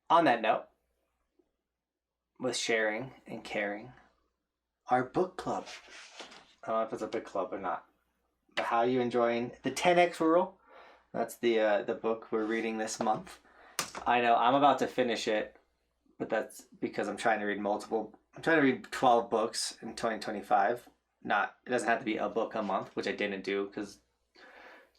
Speaker 2: On that note, with sharing and caring, our book club. I don't know if it's a book club or not, but how are you enjoying the 10x rule? That's the book we're reading this month. I know I'm about to finish it, but that's because I'm trying to read multiple. I'm trying to read 12 books in 2025. It doesn't have to be a book a month, which I didn't do because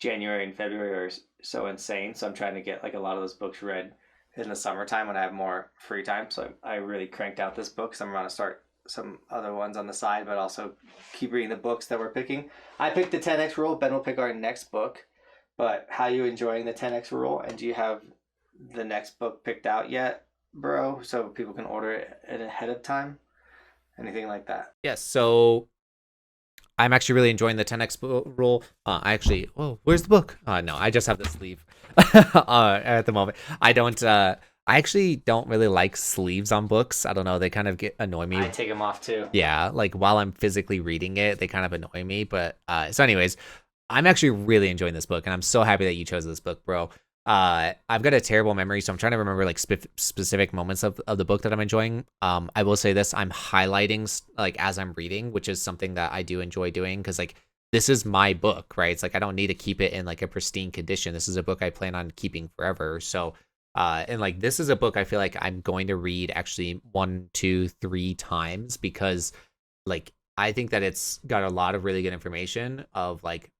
Speaker 2: January and February are so insane. So I'm trying to get like a lot of those books read in the summertime when I have more free time. So I really cranked out this book. So I'm going to start some other ones on the side, but also keep reading the books that we're picking. I picked the 10x rule. Ben will pick our next book. But how are you enjoying the 10x rule? And do you have the next book picked out yet, bro? So people can order it ahead of time? Anything like that?
Speaker 1: yes. So I'm actually really enjoying the 10x rule. Where's the book? No, I just have the sleeve at the moment. I actually don't really like sleeves on books. I don't know. They kind of annoy me.
Speaker 2: I take them off too.
Speaker 1: Yeah, like while I'm physically reading it, they kind of annoy me. But so anyways, I'm actually really enjoying this book, and I'm so happy that you chose this book, bro. I've got a terrible memory, so I'm trying to remember like specific moments of the book that I'm enjoying. I will say this: I'm highlighting like as I'm reading, which is something that I do enjoy doing because like this is my book, right? It's like I don't need to keep it in like a pristine condition. This is a book I plan on keeping forever. So, and like this is a book I feel like I'm going to read actually 1, 2, 3 times because like I think that it's got a lot of really good information of like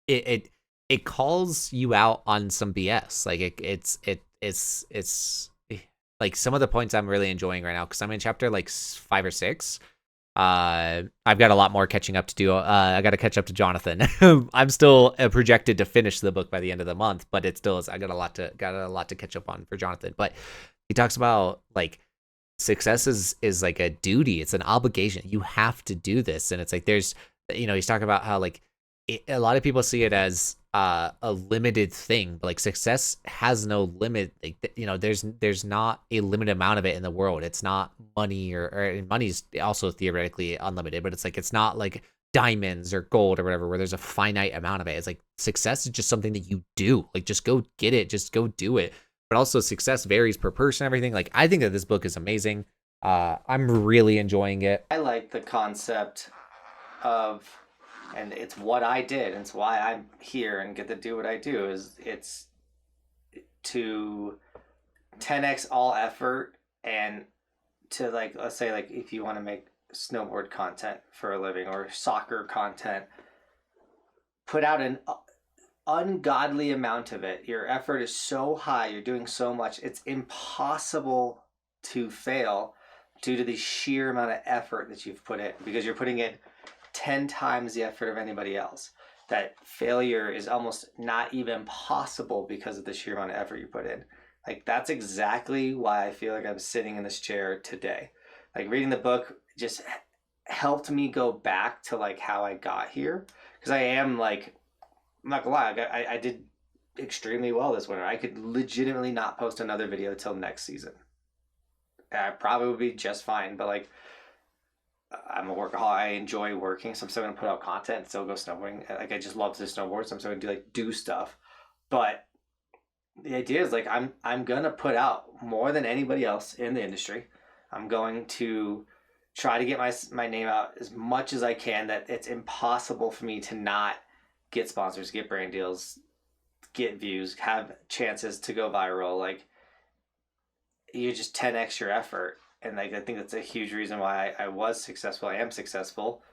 Speaker 1: it calls you out on some BS. Like it's like some of the points I'm really enjoying right now because I'm in chapter like 5 or 6. I've got a lot more catching up to do. I got to catch up to Johnathan. I'm still projected to finish the book by the end of the month, but it still is. I got a lot to catch up on for Johnathan. But he talks about like success is like a duty. It's an obligation. You have to do this, and it's like there's he's talking about how like a lot of people see it as a limited thing, but like success has no limit. Like, there's not a limited amount of it in the world. It's not money or money's also theoretically unlimited, but it's like it's not like diamonds or gold or whatever where there's a finite amount of it. It's like success is just something that you do. Like just go get it, just go do it. But also success varies per person, everything. Like I think that this book is amazing. I'm really enjoying it.
Speaker 2: I like the concept of, and it's what I did, and it's why I'm here and get to do what I do, is it's to 10x all effort and to like, let's say like if you want to make snowboard content for a living or soccer content, put out an ungodly amount of it. Your effort is so high, you're doing so much, it's impossible to fail due to the sheer amount of effort that you've put in, because you're putting in 10 times the effort of anybody else. That failure is almost not even possible because of the sheer amount of effort you put in. Like that's exactly why I feel like I'm sitting in this chair today. Like reading the book just helped me go back to like how I got here, because I am like, I'm not gonna lie, I did extremely well this winter. I could legitimately not post another video till next season. I probably would be just fine, but like I'm a workaholic. I enjoy working, so I'm still gonna put out content and still go snowboarding. Like I just love to snowboard, so I'm still gonna do stuff. But the idea is like I'm gonna put out more than anybody else in the industry. I'm going to try to get my name out as much as I can. That it's impossible for me to not get sponsors, get brand deals, get views, have chances to go viral. Like, you just 10x your effort. And like I think that's a huge reason why I was successful. I am successful,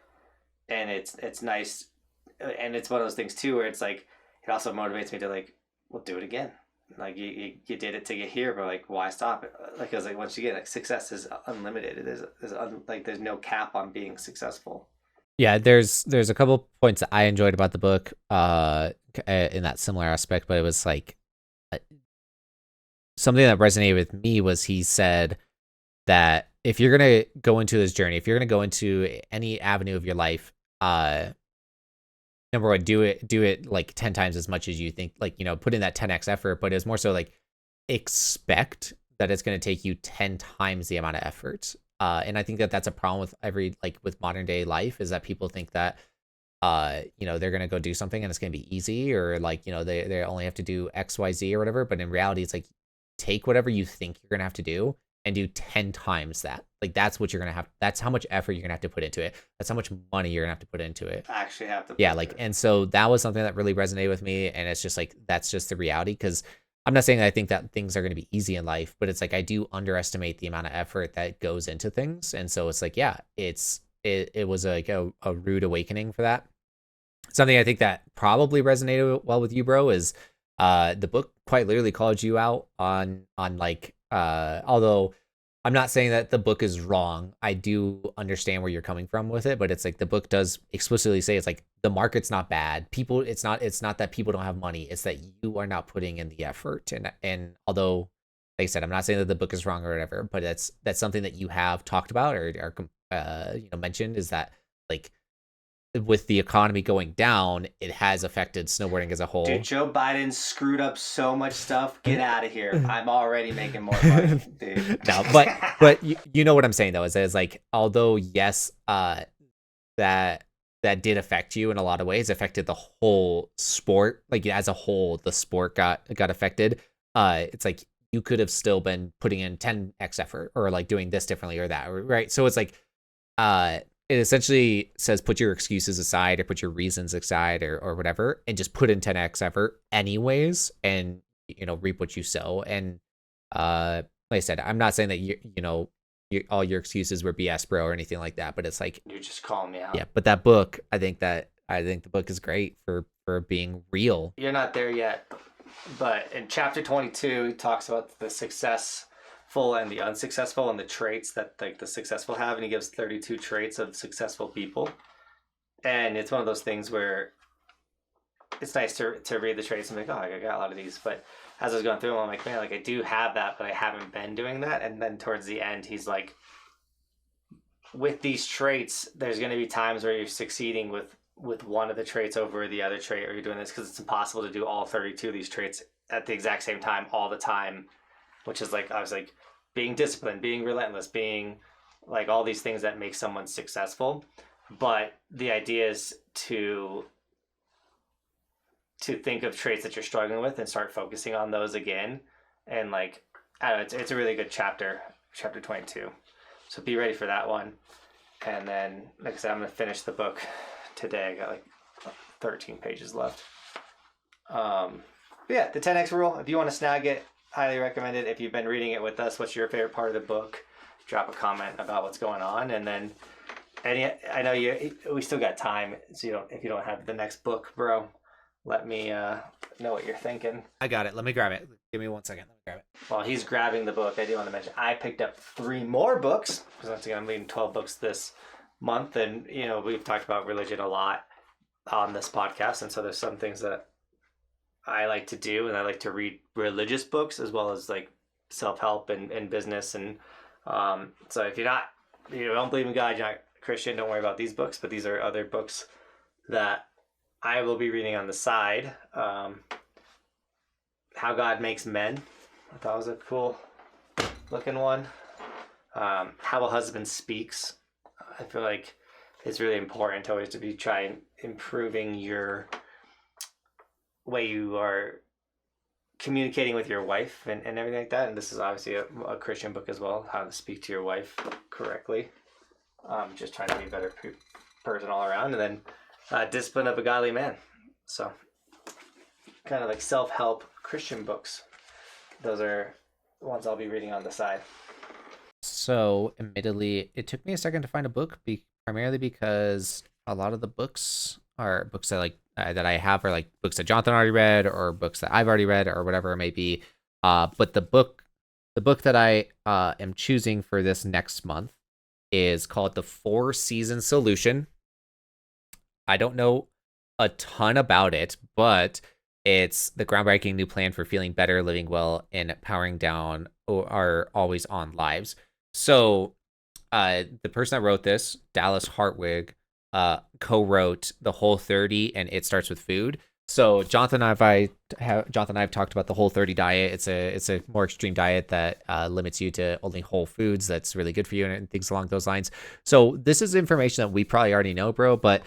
Speaker 2: and it's nice, and it's one of those things too where it's like it also motivates me to like, well, do it again. Like you did it to get here, but like why stop it? Like, because like once you get, like, success is unlimited. Like there's no cap on being successful.
Speaker 1: Yeah, there's a couple points that I enjoyed about the book, in that similar aspect, but it was like something that resonated with me was he said that if you're gonna go into this journey, if you're gonna go into any avenue of your life, number one, do it like 10 times as much as you think, like, put in that 10x effort, but it's more so like expect that it's gonna take you 10 times the amount of effort. And I think that that's a problem with with modern day life, is that people think that they're gonna go do something and it's gonna be easy, or like, they only have to do XYZ or whatever. But in reality, it's like, take whatever you think you're gonna have to do and do 10 times that. Like, that's what you're gonna have. That's how much effort you're gonna have to put into it. That's how much money you're gonna have to put into it.
Speaker 2: I actually have to.
Speaker 1: Yeah, like, and so that was something that really resonated with me. And it's just like, that's just the reality. Because I'm not saying that I think that things are gonna be easy in life, but it's like, I do underestimate the amount of effort that goes into things. And so it's like, yeah, it was like a rude awakening for that. Something I think that probably resonated well with you, bro, is the book quite literally called you out on like, although I'm not saying that the book is wrong. I do understand where you're coming from with it, but it's like the book does explicitly say, it's like, the market's not bad. People, it's not that people don't have money. It's that you are not putting in the effort. And although, like I said, I'm not saying that the book is wrong or whatever, but that's something that you have talked about or mentioned, is that, like, with the economy going down, it has affected snowboarding as a whole.
Speaker 2: Dude, Joe Biden screwed up so much stuff. Get out of here. I'm already making more money, dude.
Speaker 1: No, but you know what I'm saying though, is like, although yes, that did affect you in a lot of ways, affected the whole sport. Like, as a whole, the sport got affected. It's like, you could have still been putting in 10x effort, or like doing this differently or that, right? So it's like, it essentially says, put your excuses aside, or put your reasons aside, or whatever, and just put in 10x effort anyways, and reap what you sow. And like I said, I'm not saying that all your excuses were BS, bro, or anything like that, but it's like,
Speaker 2: You're just calling me out.
Speaker 1: yeah. But that book, I think the book is great for being real.
Speaker 2: You're not there yet, but in chapter 22, he talks about the successful and the unsuccessful, and the traits that like the successful have, and he gives 32 traits of successful people. And it's one of those things where it's nice to read the traits and be like, oh, I got a lot of these. But as I was going through them, I'm like, man, like, I do have that, but I haven't been doing that. And then towards the end, he's like, with these traits, there's going to be times where you're succeeding with one of the traits over the other trait, or you're doing this because it's impossible to do all 32 of these traits at the exact same time all the time. Which is like, I was like, being disciplined, being relentless, being like all these things that make someone successful. But the idea is to think of traits that you're struggling with and start focusing on those again. And like, I don't know, it's a really good chapter 22. So be ready for that one. And then, like I said, I'm going to finish the book today. I got like 13 pages left. But yeah, the 10X rule, if you want to snag it, highly recommend it. If you've been reading it with us, what's your favorite part of the book? Drop a comment about what's going on. And then, I know we still got time, so if you don't have the next book, bro, let me know what you're thinking.
Speaker 1: I got it. Let me grab it. Give me 1 second. Let me grab it.
Speaker 2: While he's grabbing the book, I do want to mention I picked up 3 more books, because once again, I'm reading 12 books this month. And, we've talked about religion a lot on this podcast. And so there's some things that I like to do, and I like to read religious books as well as like self-help and business. And so if you don't believe in God, you're not Christian, don't worry about these books, but these are other books that I will be reading on the side. How God Makes Men, I thought was a cool looking one. How a Husband Speaks, I feel like it's really important always to be trying improving your way you are communicating with your wife and everything like that. And this is obviously a Christian book as well, how to speak to your wife correctly. Just trying to be a better person all around. And then Discipline of a Godly Man. So kind of like self-help Christian books. Those are ones I'll be reading on the side.
Speaker 1: So, admittedly, it took me a second to find a book, primarily because a lot of the books are books that that I have are like books that Jonathan already read or books that I've already read or whatever it may be. But the book that I am choosing for this next month is called The 4 Season Solution. I don't know a ton about it, but it's the groundbreaking new plan for feeling better, living well, and powering down our always on lives. So, the person that wrote this, Dallas Hartwig, co-wrote The Whole30 and It Starts with Food. So Jonathan and I've talked about the Whole30 diet. It's a more extreme diet that limits you to only whole foods. That's really good for you and things along those lines. So this is information that we probably already know, bro. But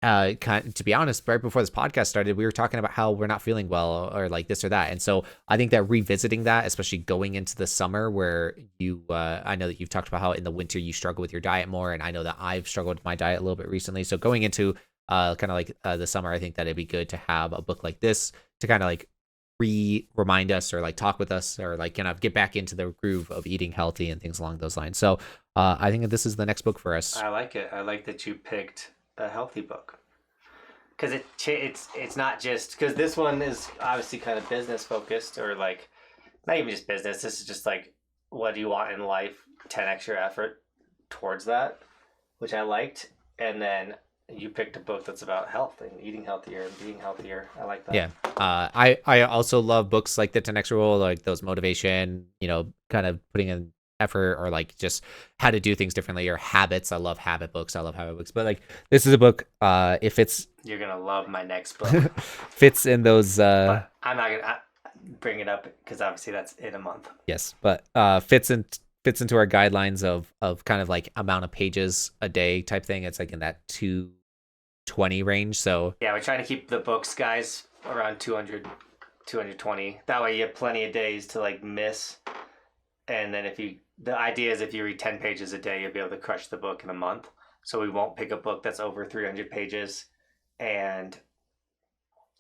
Speaker 1: to be honest, right before this podcast started, we were talking about how we're not feeling well or like this or that. And so I think that revisiting that, especially going into the summer where I know that you've talked about how in the winter you struggle with your diet more. And I know that I've struggled with my diet a little bit recently. So going into kind of like the summer, I think that it'd be good to have a book like this to kind of like remind us or like talk with us or like kind of get back into the groove of eating healthy and things along those lines. So I think that this is the next book for us.
Speaker 2: I like it. I like that you picked a healthy book because it's not just because this one is obviously kind of business focused or like not even just business. This is just like what do you want in life, 10x your effort towards that, which I liked. And then you picked a book that's about health and eating healthier and being healthier. I like that.
Speaker 1: Yeah. I also love books like the 10x rule, like those motivation, kind of putting in effort or like just how to do things differently or habits. I love habit books. But like this is a book if it's
Speaker 2: you're gonna love my next book.
Speaker 1: Fits in those
Speaker 2: but I'm not gonna bring it up because obviously that's in a month.
Speaker 1: Yes, but fits into our guidelines of kind of like amount of pages a day type thing. It's like in that 220 range. So
Speaker 2: yeah, we're trying to keep the books, guys, around 200 220. That way you have plenty of days to like miss. And then the idea is if you read 10 pages a day, you'll be able to crush the book in a month. So we won't pick a book that's over 300 pages. And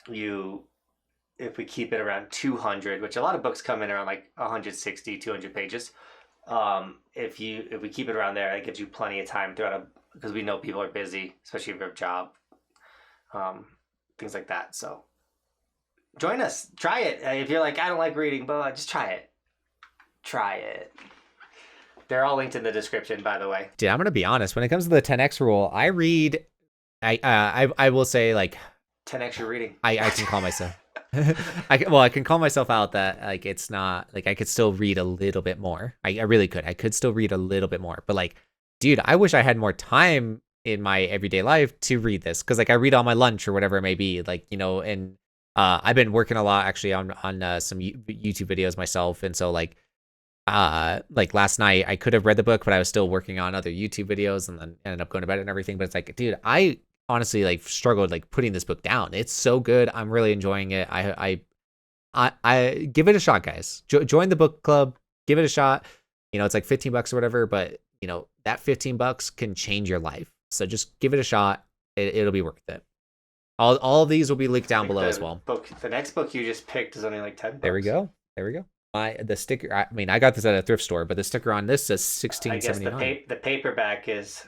Speaker 2: if we keep it around 200, which a lot of books come in around like 160, 200 pages. If we keep it around there, it gives you plenty of time throughout because we know people are busy, especially if you have a job, things like that. So join us, try it. If you're like, I don't like reading, but just try it. Try it. They're all linked in the description, by the way.
Speaker 1: Dude, I'm gonna be honest. When it comes to the 10x rule, I will say like
Speaker 2: 10x you're reading.
Speaker 1: I can call myself. I can call myself out that like it's not like I could still read a little bit more. I really could. I could still read a little bit more. But like, dude, I wish I had more time in my everyday life to read this because like I read on my lunch or whatever it may be. Like and I've been working a lot actually on some YouTube videos myself, and so like last night I could have read the book, but I was still working on other YouTube videos and then ended up going to bed and everything. But it's like, dude, I honestly like struggled like putting this book down. It's so good. I'm really enjoying it. I give it a shot, guys. Join the book club. Give it a shot. It's like $15 or whatever, but that $15 can change your life. So just give it a shot. It'll be worth it. All of these will be linked down below as well.
Speaker 2: The next book you just picked is only like $10.
Speaker 1: There we go. The sticker. I mean, I got this at a thrift store, but the sticker on this says $16.79.
Speaker 2: I guess the paperback is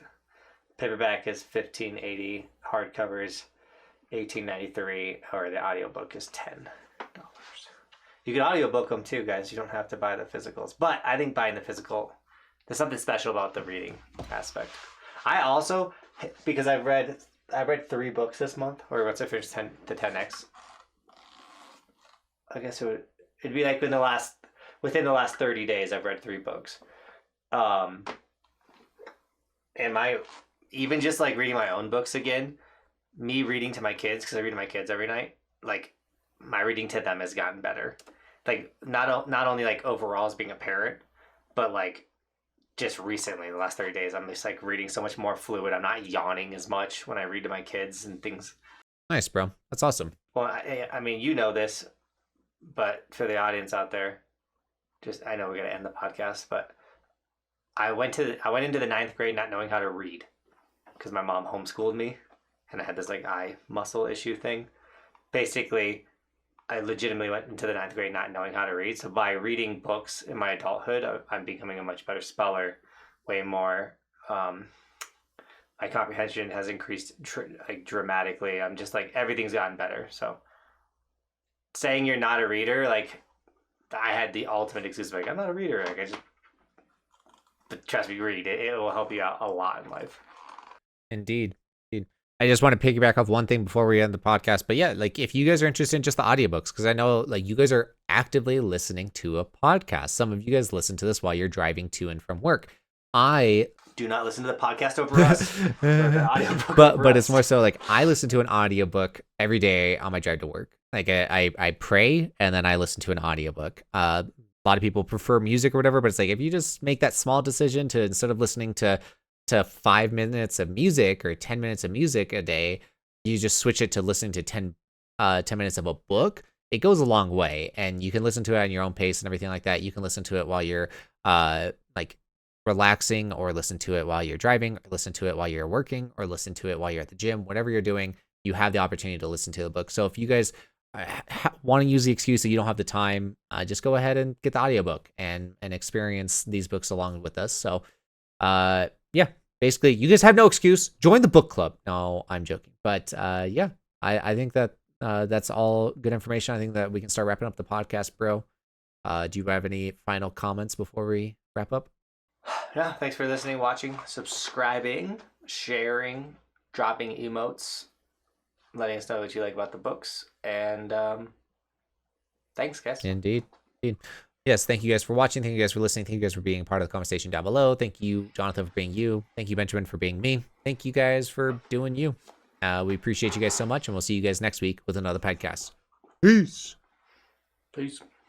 Speaker 2: $15.80, hardcover is $18.93, or the audiobook is $10. You can audiobook them too, guys. You don't have to buy the physicals, but I think buying the physical, there's something special about the reading aspect. I also, because I read 3 books this month, or once I finished the 10x. I guess it'd be like within the last 30 days, I've read 3 books. And even just like reading my own books again, me reading to my kids, because I read to my kids every night, like my reading to them has gotten better. Like not only like overall as being a parent, but like just recently, the last 30 days, I'm just like reading so much more fluid. I'm not yawning as much when I read to my kids and things.
Speaker 1: Nice, bro. That's awesome.
Speaker 2: Well, I mean, this, but for the audience out there, I know we're gonna end the podcast, but I went into the 9th grade not knowing how to read because my mom homeschooled me, and I had this like eye muscle issue thing. Basically, I legitimately went into the ninth grade not knowing how to read. So by reading books in my adulthood, I'm becoming a much better speller, way more. My comprehension has increased like dramatically. I'm just like everything's gotten better. So saying you're not a reader, like I had the ultimate excuse, like I'm not a reader. Like I just, but trust me, read it. It will help you out a lot in life.
Speaker 1: Indeed. Indeed. I just want to piggyback off one thing before we end the podcast. But yeah, like if you guys are interested in just the audiobooks, because I know like you guys are actively listening to a podcast. Some of you guys listen to this while you're driving to and from work. I
Speaker 2: do not listen to the podcast over us.
Speaker 1: But it's more so like I listen to an audiobook every day on my drive to work. Like I pray and then I listen to an audiobook. A lot of people prefer music or whatever, but it's like if you just make that small decision to instead of listening to 5 minutes of music or 10 minutes of music a day, you just switch it to listening to 10 minutes of a book. It goes a long way, and you can listen to it on your own pace and everything like that. You can listen to it while you're like relaxing, or listen to it while you're driving, or listen to it while you're working, or listen to it while you're at the gym. Whatever you're doing, you have the opportunity to listen to the book. So if you guys want to use the excuse that you don't have the time, just go ahead and get the audiobook and experience these books along with us. So yeah, basically you guys have no excuse. Join the book club. No, I'm joking. But yeah, I think that that's all good information. I think that we can start wrapping up the podcast, bro. Do you have any final comments before we wrap up?
Speaker 2: Yeah, thanks for listening, watching, subscribing, sharing, dropping emotes, letting us know what you like about the books, and thanks, guys.
Speaker 1: Indeed. Yes, thank you guys for watching. Thank you guys for listening. Thank you guys for being part of the conversation down below. Thank you, Johnathan, for being you. Thank you, Benjamin, for being me. Thank you guys for doing you. We appreciate you guys so much, and we'll see you guys next week with another podcast. Peace.
Speaker 2: Peace.